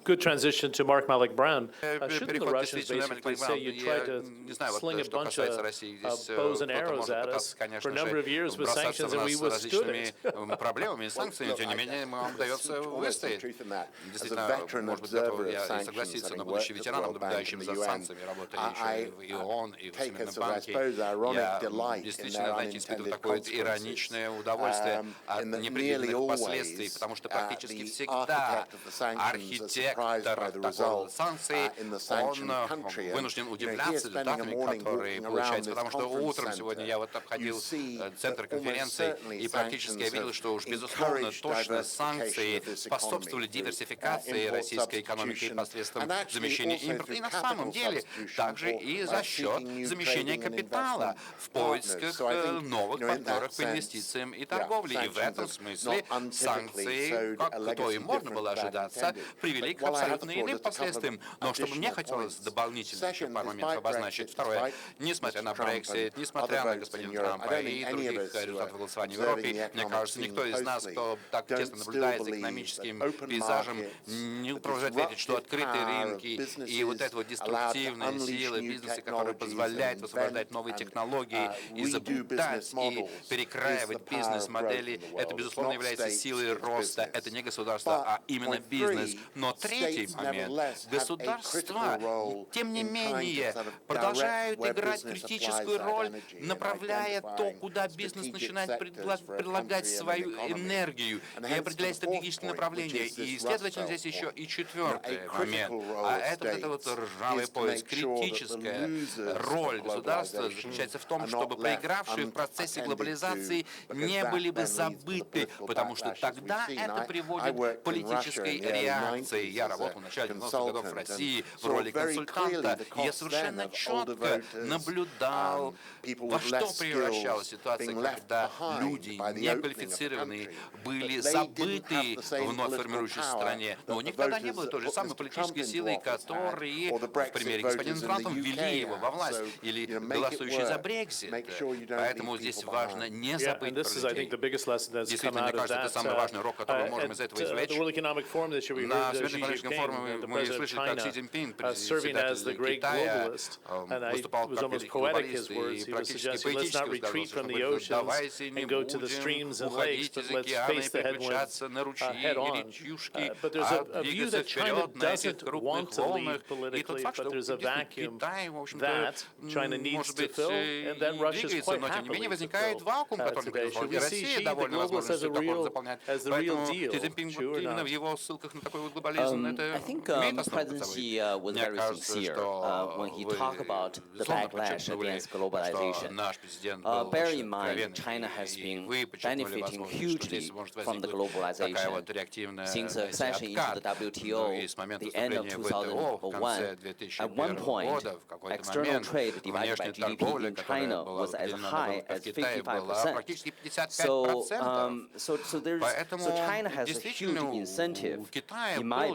S1: Good transition to Mark Mallok Brown. Shouldn't the Russians basically say you tried to sling a bunch of bows and arrows at us for a number of years with sanctions and we withstood it?
S8: Проблемами и санкциями, тем не менее, нам удается выстоять. Действительно, может быть, готов я и согласиться, но будучи ветераном, наблюдающим за санкциями, работая еще в ООН и в Всемирном банке, я действительно, знаете, испытываю такое ироничное удовольствие от непредвиденных последствий, потому что практически всегда архитектор такого санкций, он вынужден удивляться результатами, которые получаются. Потому что утром сегодня я вот обходил центр конференции, и практически я видел, что уж безусловно точно санкции способствовали диверсификации российской экономики посредством замещения импорта. И на самом деле также и за счет замещения капитала в поисках новых партнеров по инвестициям и торговле. И в этом смысле санкции, как то и можно было ожидаться, привели к абсолютно иным последствиям. Но чтобы мне хотелось дополнительно еще пару моментов обозначить. Второе. Несмотря на Брексит, несмотря на господина Трампа и других результатов голосования в Европе, мне кажется, никто из нас, кто так тесно наблюдает за экономическим пейзажем, не продолжает верить, что открытые рынки и вот эта вот деструктивная сила бизнеса, которая позволяет высвобождать новые технологии, изобретать и перекраивать бизнес-модели, это, безусловно, является силой роста. Это не государство, а именно бизнес. Но третий момент. Государства, тем не менее, продолжают играть критическую роль, направляя то, куда бизнес начинает предлагать свою энергию и определять стратегические направления. И, следовательно, здесь еще и четвертый момент. А это вот ржавый пояс. Критическая роль государства заключается в том, чтобы проигравшие в процессе глобализации не были бы забыты, потому что тогда это приводит к политической реакции. Я работал в начале 90-х годов в России в роли консультанта, и я совершенно четко наблюдал, во что превращалась ситуация, когда люди неквалифицированные были забыты в вновь формирующейся стране. Но у них тогда не было той же самой политической силы, которые, в примере господина Трампа, ввели его во власть, или голосующие за Брексит. Поэтому здесь важно не забыть про людей. Действительно, мне кажется, это самый важный урок, который мы можем из этого извлечь. На Всемирном экономическом форуме мы слышали, как Си Цзиньпин, председатель Китая, выступал как великий глобалист и практически поэтически высказывался, что давайте не будем уходить из океана и переключаться на ручьи и речушки, а двигаться вперед на этих крупных волнах. И тот факт, что Китай, в общем-то, может быть, двигается, но тем не менее возникает вакуум, который произошел. И Россия довольна возможностью такого заполнять. Поэтому Си Цзиньпин именно в его ссылках на такой вот глобализм, это имеет основу под собой. Мне кажется, что вы безусловно подчеркнули, что наш президент был очень откровенный, и вы подчеркнули возможность, что здесь может возникнуть такая вот реактивная откат. Ну и с момента вступления в ВТО в конце 2001 года, в какой-то момент, внешняя торговля, которая была определена на валютах в Китае, была практически 55%. Поэтому действительно у Китая был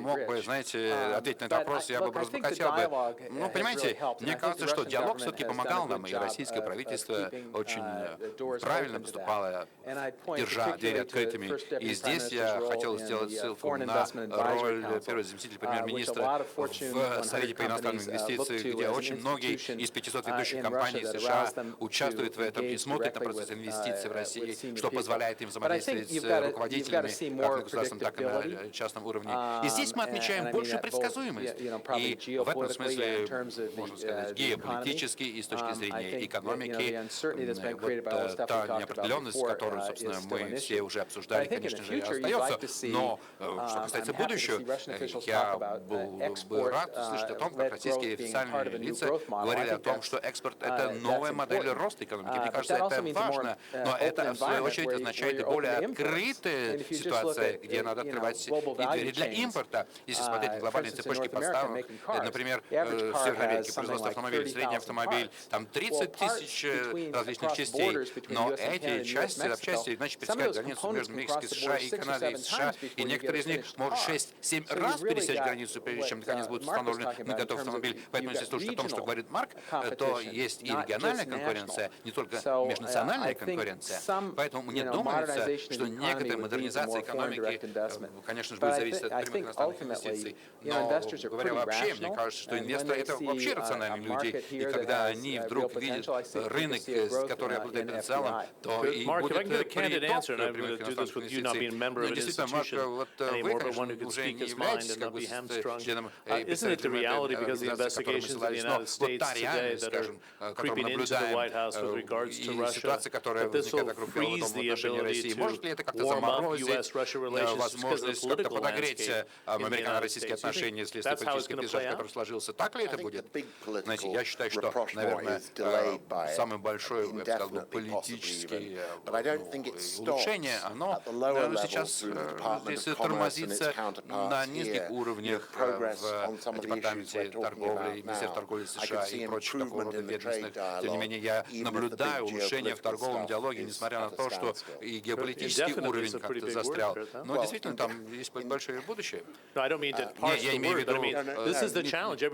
S8: мог бы, знаете, ответить на этот вопрос, я бы просто хотел бы. Ну, понимаете, мне кажется, что диалог все-таки помогал нам, и российское правительство очень правильно поступало, держа двери открытыми. И здесь я хотел сделать ссылку на роль первого заместителя премьер-министра в Совете по иностранным инвестициям, где очень многие из 500 ведущих компаний США участвуют в этом и смотрят на процесс инвестиций в России, что позволяет им взаимодействовать с руководителями как на государственном, так и на частном уровне. И здесь мы отмечаем большую предсказуемость. И в этом смысле, можно сказать, геополитически и с точки зрения экономики, вот та неопределенность, которую, собственно, мы все уже обсуждали, конечно же, остается. Но что касается будущего, я был бы рад услышать о том, как российские официальные лица говорили о том, что экспорт — это новая модель роста экономики. Мне кажется, это важно, но это, в свою очередь, означает и более открытая ситуация, где надо открывать и двери для импорта. Если смотреть на глобальные цепочки поставок, например, в Северной Америке производство автомобилей, средний автомобиль, там 30 тысяч различных частей, но эти части, запчасти, иначе пересекают границу между Мексикой, США и Канадой, и США, и некоторые из них могут 6-7 раз пересечь границу, прежде чем наконец будет установлен на готовый автомобиль. Поэтому если слушать о том, что говорит Марк, то есть и региональная конкуренция, не только межнациональная конкуренция. Поэтому мне думается, что некоторая модернизация экономики, конечно же, будет зависеть от прямых иностранных инвестиций. Но, говоря вообще, мне кажется, что инвесторы — это вообще рациональные люди. И когда они вдруг видят рынок, который обладает потенциалом, то и будет приток прямых иностранных инвестиций. Ну, действительно, Марк, вот вы, конечно, уже не являетесь как бы членом представительной организации, которая называется, но вот та реальность, скажем, которую мы наблюдаем, и ситуация, которая возникает вокруг Белого дома в отношении России, может ли это как-то заморозить возможность как-то подогреть американо-российские отношения вследствие политического пейзажа, который сложился? Так ли это будет? Знаете, я считаю, что, наверное, самое большое, я бы сказал, политическое улучшение, оно сейчас здесь тормозится на низких уровнях в департаменте торговли, Министерстве торговли США и прочих такого рода ведомствах. Тем не менее, я наблюдаю улучшение в торговом диалоге, несмотря на то, что и геополитический уровень как-то застрял. Но действительно, там есть большое будущее. Я имею в виду,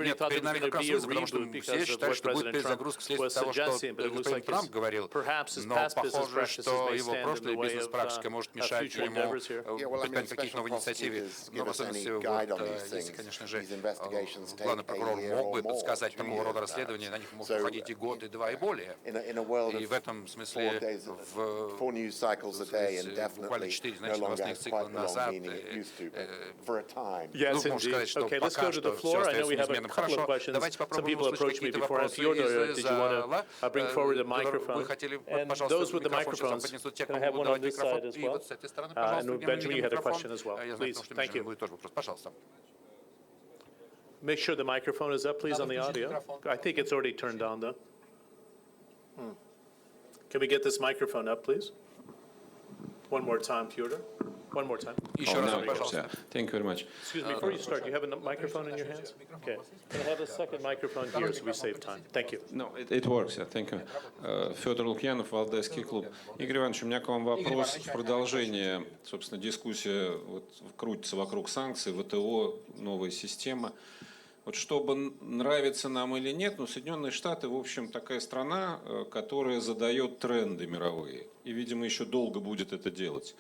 S8: нет, перед нами как раз вызов, потому что все считают, что будет перезагрузка вследствие того, что господин Трамп говорил, но похоже, что его прошлая бизнес-практика может мешать ему предпринять каких-то новых инициатив. Но в особенности, если, конечно же, главный прокурор мог бы подсказать такого рода расследования, на них мог уходить и год, и два, и более. И в этом смысле буквально 4 новостных цикла назад, можно сказать, что пока что все остается неизменным. Хорошо, давайте попробуем услышать какие-то вопросы из зала. Вы хотели, пожалуйста, микрофон, чтобы поднесут те, кому будут давать микрофон. И вот с этой стороны, пожалуйста, где микрофон. Я знаю, что Benjamin будет тоже вопрос. Пожалуйста.
S1: Make sure the microphone is up, please, on the audio. I think it's already turned on, though. Can we get this microphone up, please? One more time, Fyodor. One more time.
S8: Еще раз, пожалуйста.
S9: Thank you very much.
S1: Excuse me, before you start, you have a microphone in your hands? Okay. Can I have a second microphone here so we save time? Thank you.
S9: No, it works, yeah, thank you. Федор Лукьянов, Валдайский клуб. Игорь Иванович, у меня к вам вопрос в продолжение, собственно, дискуссия вот, крутится вокруг санкций, ВТО, новая система. Вот чтобы нравится нам или нет, но Соединенные Штаты, в общем, такая страна, которая задает тренды мировые. И, видимо, еще долго будет это делать.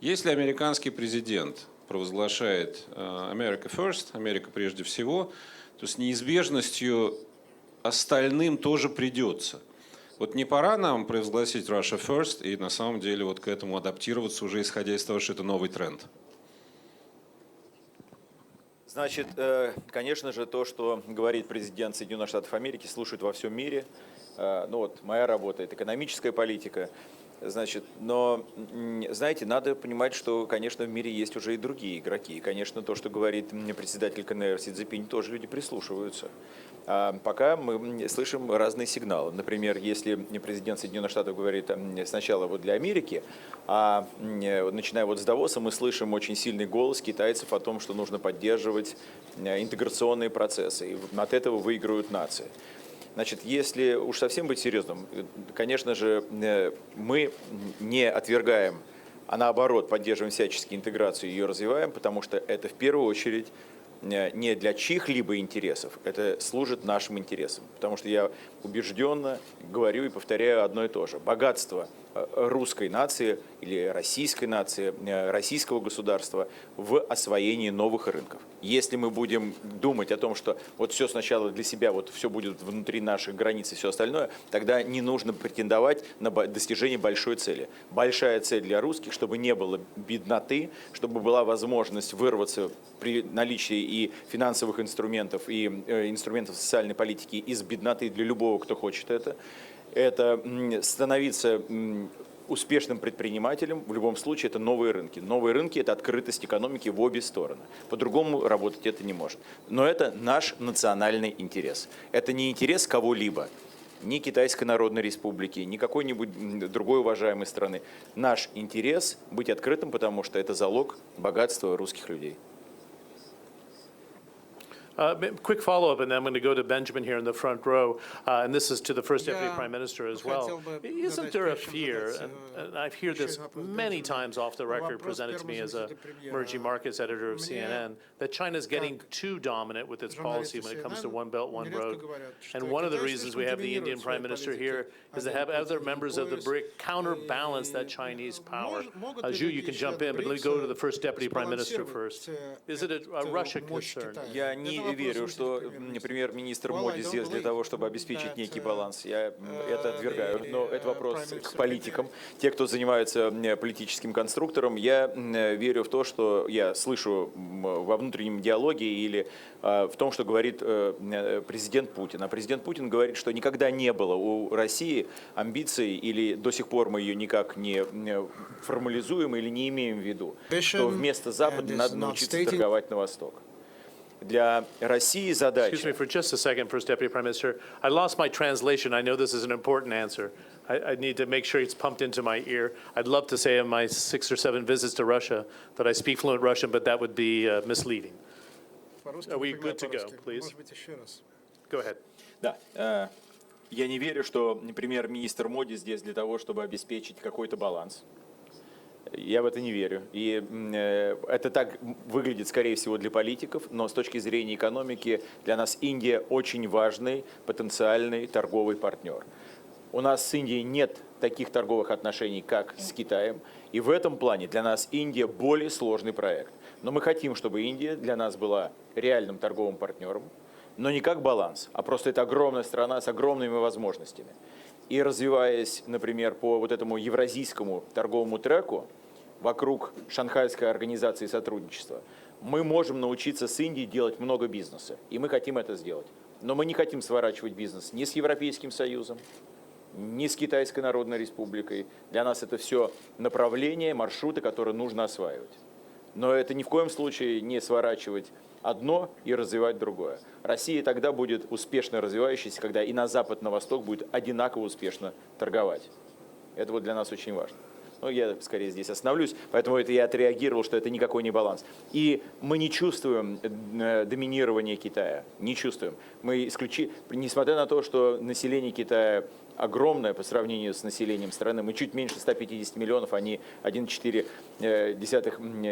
S9: Если американский президент провозглашает America First, Америка прежде всего, то с неизбежностью остальным тоже придется. Вот не пора нам провозгласить Russia First и на самом деле вот к этому адаптироваться, уже исходя из того, что это новый тренд?
S3: Значит, конечно же, то, что говорит президент Соединенных Штатов Америки, слушают во всем мире. Ну вот, моя работа – это экономическая политика. Значит, но, знаете, надо понимать, что, конечно, в мире есть уже и другие игроки. И, конечно, то, что говорит председатель КНР Си Цзиньпинь, тоже люди прислушиваются. А пока мы слышим разные сигналы. Например, если президент Соединенных Штатов говорит сначала вот для Америки, а начиная вот с Давоса, мы слышим очень сильный голос китайцев о том, что нужно поддерживать интеграционные процессы. И от этого выигрывают нации. Значит, если уж совсем быть серьезным, конечно же, мы не отвергаем, а наоборот поддерживаем всячески интеграцию и ее развиваем, потому что это в первую очередь не для чьих-либо интересов, это служит нашим интересам. Потому что я убежденно говорю и повторяю одно и то же. Богатство русской нации или российской нации, российского государства в освоении новых рынков. Если мы будем думать о том, что вот все сначала для себя, вот все будет внутри наших границ и все остальное, тогда не нужно претендовать на достижение большой цели. Большая цель для русских, чтобы не было бедноты, чтобы была возможность вырваться при наличии и финансовых инструментов, и инструментов социальной политики из бедноты для любого, кто хочет это становиться успешным предпринимателем, в любом случае это новые рынки. Новые рынки – это открытость экономики в обе стороны. По-другому работать это не может. Но это наш национальный интерес. Это не интерес кого-либо, ни Китайской Народной Республики, ни какой-нибудь другой уважаемой страны. Наш интерес – быть открытым, потому что это залог богатства русских людей.
S1: Quick follow-up, and then I'm going to go to Benjamin here in the front row, and this is to the First Deputy Prime Minister as well. Isn't there a fear, and I've heard this many times off the record presented to me as a emerging markets editor of CNN, that China's getting too dominant with its policy when it comes to One Belt, One Road. And one of the reasons we have the Indian Prime Minister here is to have other members of the BRIC counterbalance that Chinese power. Zhu, you can jump in, but let me go to the First Deputy Prime Minister first. Is it a Russia concern?
S3: Я не верю, что премьер-министр Моди здесь для того, чтобы обеспечить некий баланс. Я это отвергаю. Но это вопрос к политикам. Те, кто занимается политическим конструктором, я верю в то, что я слышу во внутреннем диалоге или в том, что говорит президент Путин. А президент Путин говорит, что никогда не было у России амбиций, или до сих пор мы ее никак не формализуем или не имеем в виду, что вместо Запада надо научиться торговать на восток. Для России задача...
S1: Excuse me for just a second, First Deputy Prime Minister. I lost my translation. I know this is an important answer. I need to make sure it's pumped into my ear. I'd love to say in my 6 or 7 visits to Russia that I speak fluent Russian, but that would be misleading. Are we good to go, please? Go ahead.
S3: Да. Я не верю, что премьер-министр Моди здесь для того, чтобы обеспечить какой-то баланс. Я в это не верю. И это так выглядит, скорее всего, для политиков, но с точки зрения экономики для нас Индия очень важный потенциальный торговый партнер. У нас с Индией нет таких торговых отношений, как с Китаем, и в этом плане для нас Индия более сложный проект. Но мы хотим, чтобы Индия для нас была реальным торговым партнером, но не как баланс, а просто это огромная страна с огромными возможностями. И развиваясь, например, по вот этому евразийскому торговому треку вокруг Шанхайской организации сотрудничества, мы можем научиться с Индией делать много бизнеса, и мы хотим это сделать. Но мы не хотим сворачивать бизнес ни с Европейским Союзом, ни с Китайской Народной Республикой. Для нас это все направления, маршруты, которые нужно осваивать. Но это ни в коем случае не сворачивать одно и развивать другое. Россия тогда будет успешно развивающейся, когда и на запад, и на восток будет одинаково успешно торговать. Это вот для нас очень важно. Но я скорее здесь остановлюсь, поэтому это я отреагировал, что это никакой не баланс. И мы не чувствуем доминирования Китая, не чувствуем. Мы несмотря на то, что население Китая огромное по сравнению с населением страны, мы чуть меньше 150 миллионов, а не 1,4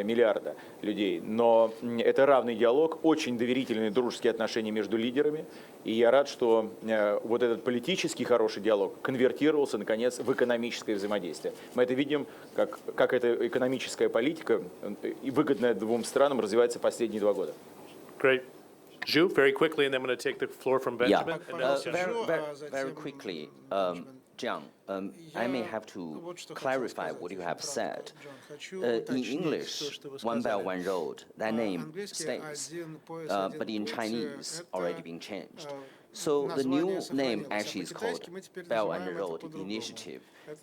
S3: миллиарда людей. Но это равный диалог, очень доверительные дружеские отношения между лидерами. И я рад, что вот этот политический хороший диалог конвертировался, наконец, в экономическое взаимодействие. Мы это видим, как эта экономическая политика, выгодная двум странам, развивается последние 2 года.
S1: Great. Zhu, very quickly, and then I'm going to take the floor from Benjamin.
S5: Very quickly, John, I may have to clarify what you have said. In English, One Belt, One Road, that name stays, but in Chinese, already been changed. So the new name actually is called Belt and Road Initiative.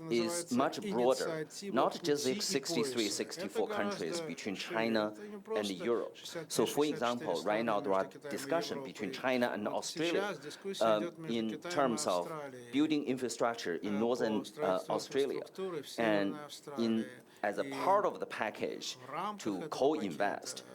S5: Is much broader, not just the 63, 64 countries between China and Europe. So for example, right now there are discussions between China and Australia in terms of building infrastructure in northern Australia and as a part of the package to co-invest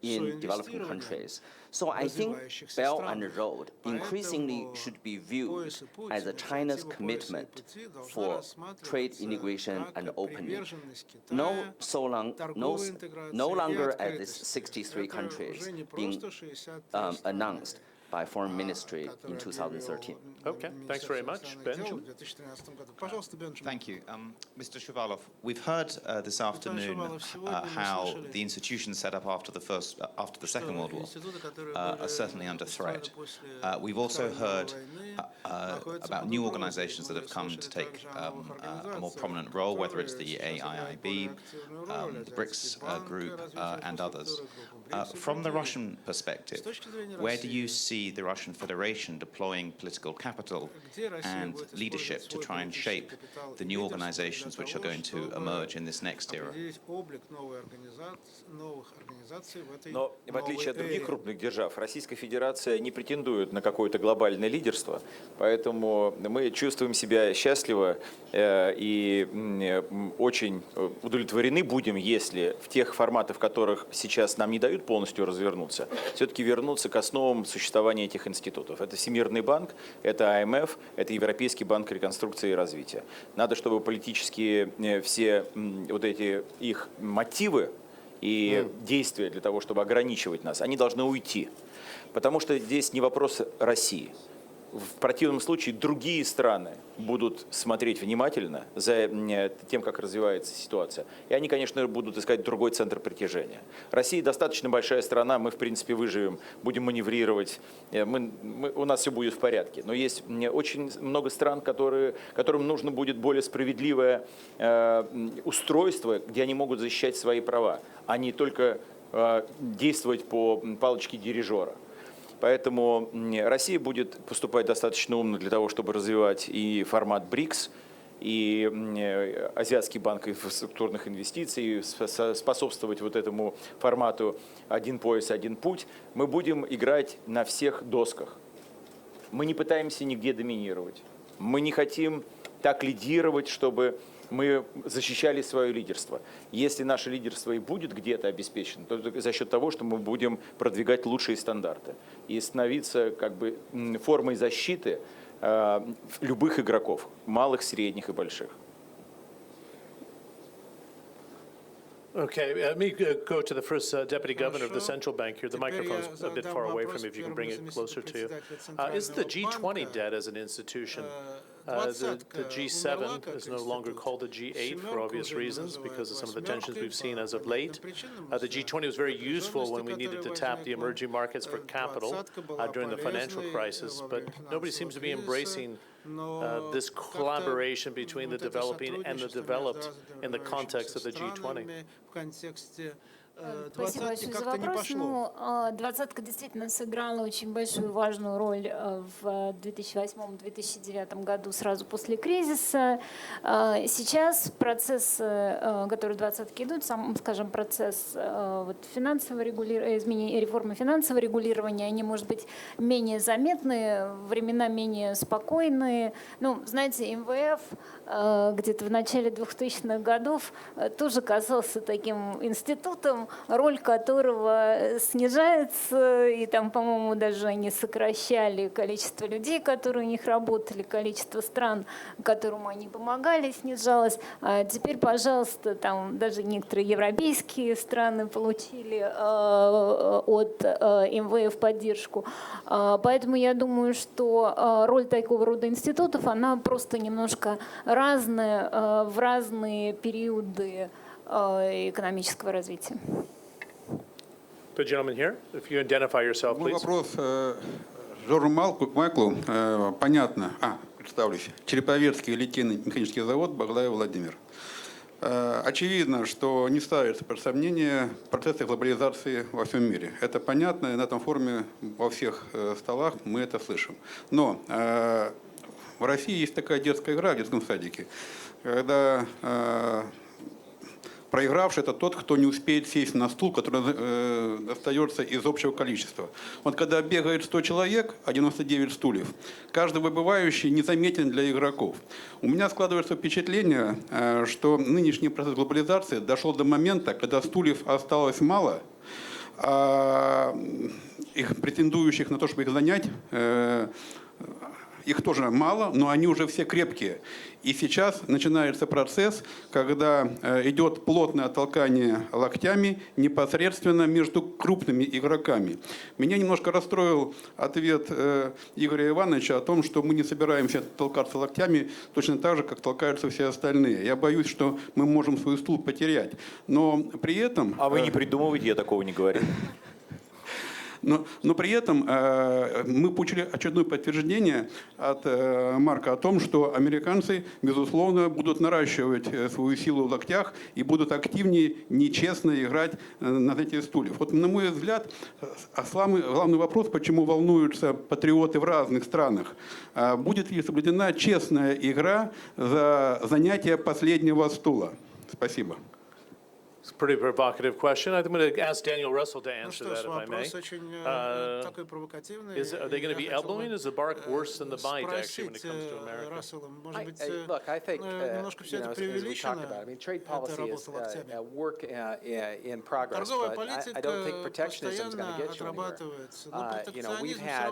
S5: in developing countries. So I think Belt and Road increasingly should be viewed as a China's commitment for trade integration and opening. No longer as these 63 countries being announced by Foreign Ministry in 2013.
S1: Okay, thanks very much. Benjamin?
S10: Thank you. Mr. Shuvалов, we've heard this afternoon how the institutions set up after the Second World War are certainly under threat. We've also heard about new organizations that have come to take a more prominent role, whether it's the AIIB, the BRICS group, and others. From the Russian perspective, where do you see the Russian Federation deploying political capital and leadership to try and shape the new organizations which are going to emerge in this next era?
S3: Но, в отличие от других крупных держав, Российская Федерация не претендует на какое-то глобальное лидерство, поэтому мы чувствуем себя счастливо и очень удовлетворены будем, если в тех форматах, в которых сейчас нам не дают будет полностью развернуться, все-таки вернуться к основам существования этих институтов. Это Всемирный банк, это ПМЭФ, это Европейский банк реконструкции и развития. Надо, чтобы политические все вот эти их мотивы и действия для того, чтобы ограничивать нас, они должны уйти. Потому что здесь не вопрос России. В противном случае другие страны будут смотреть внимательно за тем, как развивается ситуация. И они, конечно, будут искать другой центр притяжения. Россия достаточно большая страна, мы, в принципе, выживем, будем маневрировать, у нас все будет в порядке. Но есть очень много стран, которым нужно будет более справедливое устройство, где они могут защищать свои права, а не только действовать по палочке дирижера. Поэтому Россия будет поступать достаточно умно для того, чтобы развивать и формат БРИКС, и Азиатский банк инфраструктурных инвестиций, способствовать вот этому формату «один пояс, один путь». Мы будем играть на всех досках. Мы не пытаемся нигде доминировать. Мы не хотим так лидировать, чтобы мы защищали свое лидерство. Если наше лидерство и будет где-то обеспечено, то только за счет того, что мы будем продвигать лучшие стандарты и становиться как бы формой защиты любых игроков, малых, средних и больших.
S1: Okay, let me go to the first deputy governor of the central bank here. The microphone's a bit far away from you, if you can bring it closer to you. Is the G20 dead as an institution? The G7 is no longer called the G8 for obvious reasons because of some of the tensions we've seen as of late. The G20 was very useful when we needed to tap the emerging markets for capital during the financial crisis, but nobody seems to be embracing this collaboration between the developing and the developed in the context of the G20.
S6: Спасибо большое за вопрос. Ну, двадцатка действительно сыграла очень большую важную роль в 2008-2009 году, сразу после кризиса. Сейчас процессы, которые в двадцатке идут, скажем, процесс финансового изменения, реформы финансового регулирования, они, может быть, менее заметны, времена менее спокойные. Ну, знаете, МВФ где-то в начале 2000-х годов тоже казался таким институтом, роль которого снижается, и там, по-моему, даже они сокращали количество людей, которые у них работали, количество стран, которым они помогали, снижалось. А теперь, пожалуйста, там даже некоторые европейские страны получили от МВФ поддержку. Поэтому я думаю, что роль такого рода институтов, она просто немножко разная в разные периоды экономического развития.
S1: The gentleman here, if you identify yourself, please.
S11: Вопрос Джорджу Марку, понятно. Представлюсь. Череповецкий литейно-механический завод, Валдай Владимир. Очевидно, что не ставится под сомнение процессы глобализации во всем мире. Это понятно, и на этом форуме во всех столах мы это слышим. Но в России есть такая детская игра в детском садике, когда проигравший – это тот, кто не успеет сесть на стул, который достается из общего количества. Вот когда бегает 100 человек, а 99 стульев, каждый выбывающий незаметен для игроков. У меня складывается впечатление, что нынешний процесс глобализации дошел до момента, когда стульев осталось мало, а их претендующих на то, чтобы их занять, их тоже мало, но они уже все крепкие. И сейчас начинается процесс, когда идет плотное толкание локтями непосредственно между крупными игроками. Меня немножко расстроил ответ Игоря Ивановича о том, что мы не собираемся толкаться локтями точно так же, как толкаются все остальные. Я боюсь, что мы можем свой стул потерять. Но при этом...
S3: А вы не придумываете, я такого не говорю.
S11: Но при этом мы получили очередное подтверждение от Марка о том, что американцы, безусловно, будут наращивать свою силу в локтях и будут активнее, нечестно играть на эти стулья. Вот, на мой взгляд, самый главный вопрос, почему волнуются патриоты в разных странах, будет ли соблюдена честная игра за занятие последнего стула. Спасибо.
S1: It's a pretty provocative question. I'm going to ask Daniel Russell to answer that, if I may. Are they going to be elbowing? Is the bark worse than the bite, actually, when it comes to America?
S12: Look, I think, as we talked about, I mean, trade policy is a work in progress, but I don't think protectionism is going to get you anywhere. We've had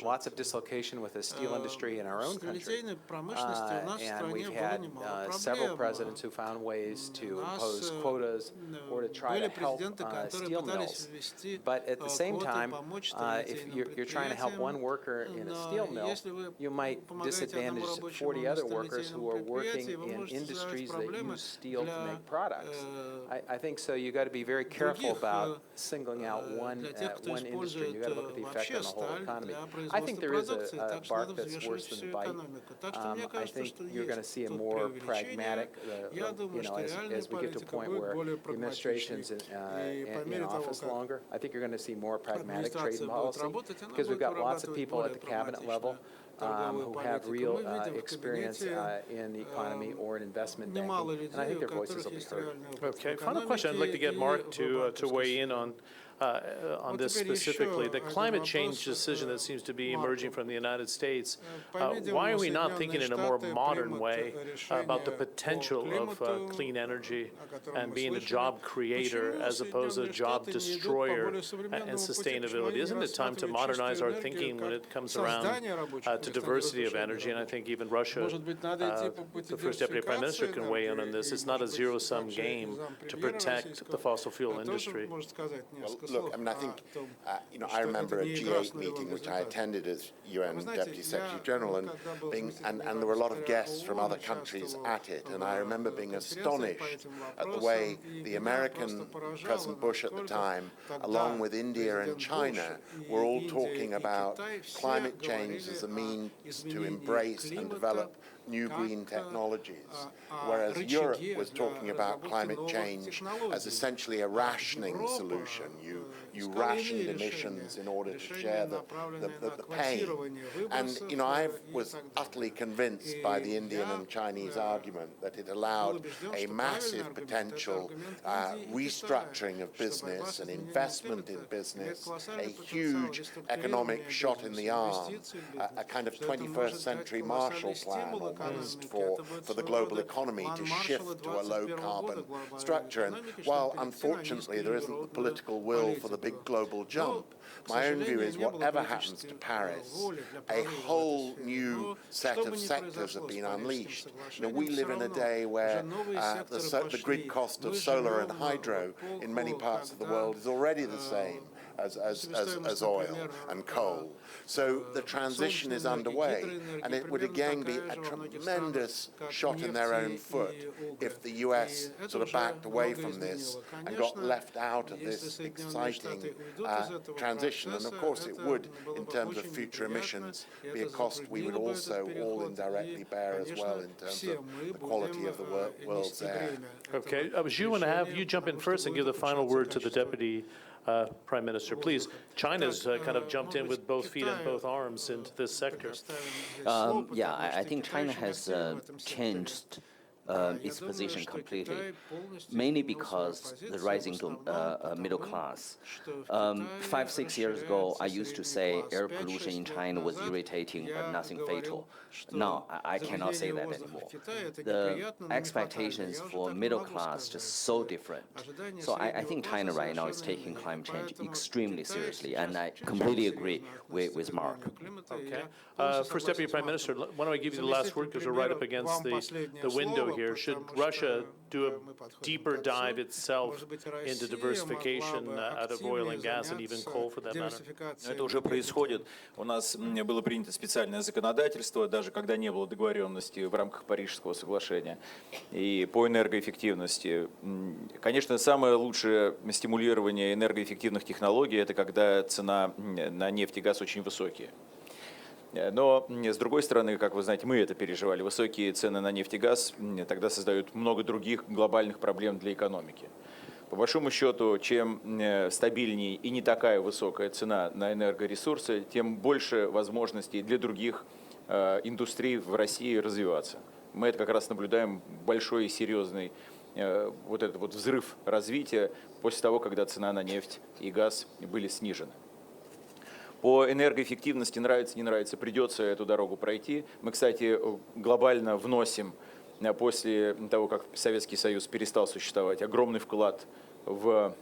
S12: lots of dislocation with the steel industry in our own country, and we've had several presidents who found ways to impose quotas or to try to help steel mills. But at the same time, if you're trying to help one worker in a steel mill, you might disadvantage 40 other workers who are working in industries that use steel to make products. I think so. You got to be very careful about singling out one industry. You got to look at the effect on the whole economy. I think there is a bark that's worse than the bite. I think you're going to see a more pragmatic, as we get to a point where the administration's in office longer, I think you're going to see more pragmatic trade policy because we've got lots of people at the cabinet level who have real experience in the economy or in investment banking, and I think their voices will be heard.
S1: Okay, final question. I'd like to get Mark to weigh in on this specifically. The climate change decision that seems to be emerging from the United States, why are we not thinking in a more modern way about the potential of clean energy and being a job creator as opposed to a job destroyer and sustainability? Isn't it time to modernize our thinking when it comes around to diversity of energy? And I think even Russia, the First Deputy Prime Minister can weigh in on this. It's not a zero-sum game to protect the fossil fuel industry.
S4: Look, I mean, I think, I remember a G8 meeting which I attended as UN Deputy Secretary General, and there were a lot of guests from other countries at it, and I remember being astonished at the way the American President Bush at the time, along with India and China, were all talking about climate change as a means to embrace and develop new green technologies, whereas Europe was talking about climate change as essentially a rationing solution. You rationed emissions in order to share the pain. And, I was utterly convinced by the Indian and Chinese argument that it allowed a massive potential restructuring of business and investment in business, a huge economic shot in the arm, a kind of 21st century Marshall Plan almost for the global economy to shift to a low-carbon structure. And while, unfortunately, there isn't the political will for the big global jump, my own view is whatever happens to Paris, a whole new set of sectors have been unleashed. We live in a day where the grid cost of solar and hydro in many parts of the world is already the same as oil and coal. So the transition is underway, and it would again be a tremendous shot in their own foot if the US sort of backed away from this and got left out of this exciting transition. And of course it would, in terms of future emissions, be a cost we would also all indirectly bear as well in terms of the quality of the world's air.
S1: Okay, Zhu, want to have you jump in first and give the final word to the Deputy Prime Minister. Please, China's kind of jumped in with both feet and both arms into this sector.
S5: I think China has changed its position completely, mainly because the rising middle class. 5-6 years ago, I used to say air pollution in China was irritating but nothing fatal. Now, I cannot say that anymore. The expectations for middle class just so different. So I think China right now is taking climate change extremely seriously, and I completely agree with Mark.
S1: Okay. First Deputy Prime Minister, why don't I give you the last word because we're right up against the window here. Should Russia do a deeper dive itself into diversification out of oil and gas and even coal for that matter?
S3: Это уже происходит. У нас было принято специальное законодательство, даже когда не было договоренности в рамках Парижского соглашения. И по энергоэффективности, конечно, самое лучшее стимулирование энергоэффективных технологий – это когда цена на нефть и газ очень высокие. Но, с другой стороны, как вы знаете, мы это переживали. Высокие цены на нефть и газ тогда создают много других глобальных проблем для экономики. По большому счету, чем стабильнее и не такая высокая цена на энергоресурсы, тем больше возможностей для других индустрий в России развиваться. Мы это как раз наблюдаем большой и серьезный вот этот вот взрыв развития после того, когда цена на нефть и газ были снижены. По энергоэффективности нравится, не нравится, придется эту дорогу пройти. Мы, кстати, глобально вносим, после того, как Советский Союз перестал существовать, огромный вклад в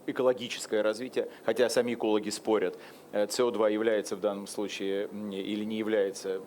S3: экологическое развитие, хотя сами экологи спорят, СО2 является в данном случае или не является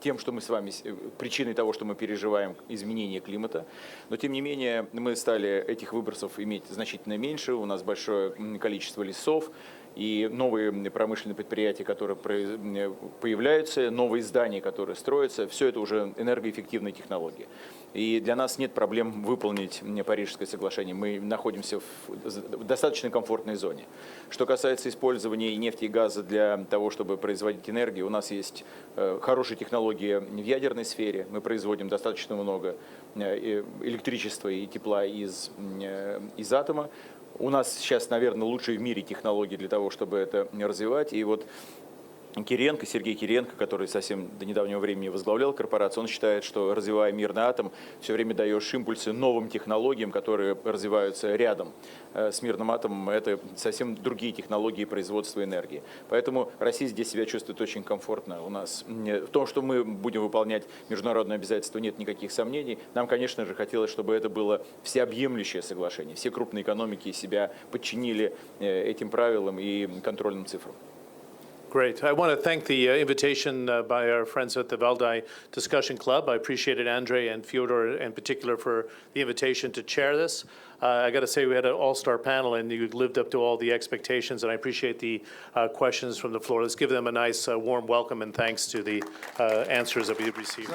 S3: тем, что мы с вами, причиной того, что мы переживаем изменение климата. Но, тем не менее, мы стали этих выбросов иметь значительно меньше, у нас большое количество лесов, и новые промышленные предприятия, которые появляются, новые здания, которые строятся, все это уже энергоэффективные технологии. И для нас нет проблем выполнить Парижское соглашение. Мы находимся в достаточно комфортной зоне. Что касается использования нефти и газа для того, чтобы производить энергию, у нас есть хорошие технологии в ядерной сфере. Мы производим достаточно много электричества и тепла из атома. У нас сейчас, наверное, лучшие в мире технологии для того, чтобы это развивать. И вот Сергей Киренко, который совсем до недавнего времени возглавлял корпорацию, он считает, что, развивая мирный атом, все время даешь импульсы новым технологиям, которые развиваются рядом с мирным атомом. Это совсем другие технологии производства энергии. Поэтому Россия здесь себя чувствует очень комфортно. У нас в том, что мы будем выполнять международные обязательства, нет никаких сомнений. Нам, конечно же, хотелось, чтобы это было всеобъемлющее соглашение. Все крупные экономики себя подчинили этим правилам и контрольным цифрам.
S1: Great. I want to thank the invitation by our friends at the Valdai Discussion Club. I appreciated Andrei and Fyodor in particular for the invitation to chair this. I got to say we had an all-star panel and you lived up to all the expectations, and I appreciate the questions from the floor. Let's give them a nice warm welcome and thanks to the answers that we received.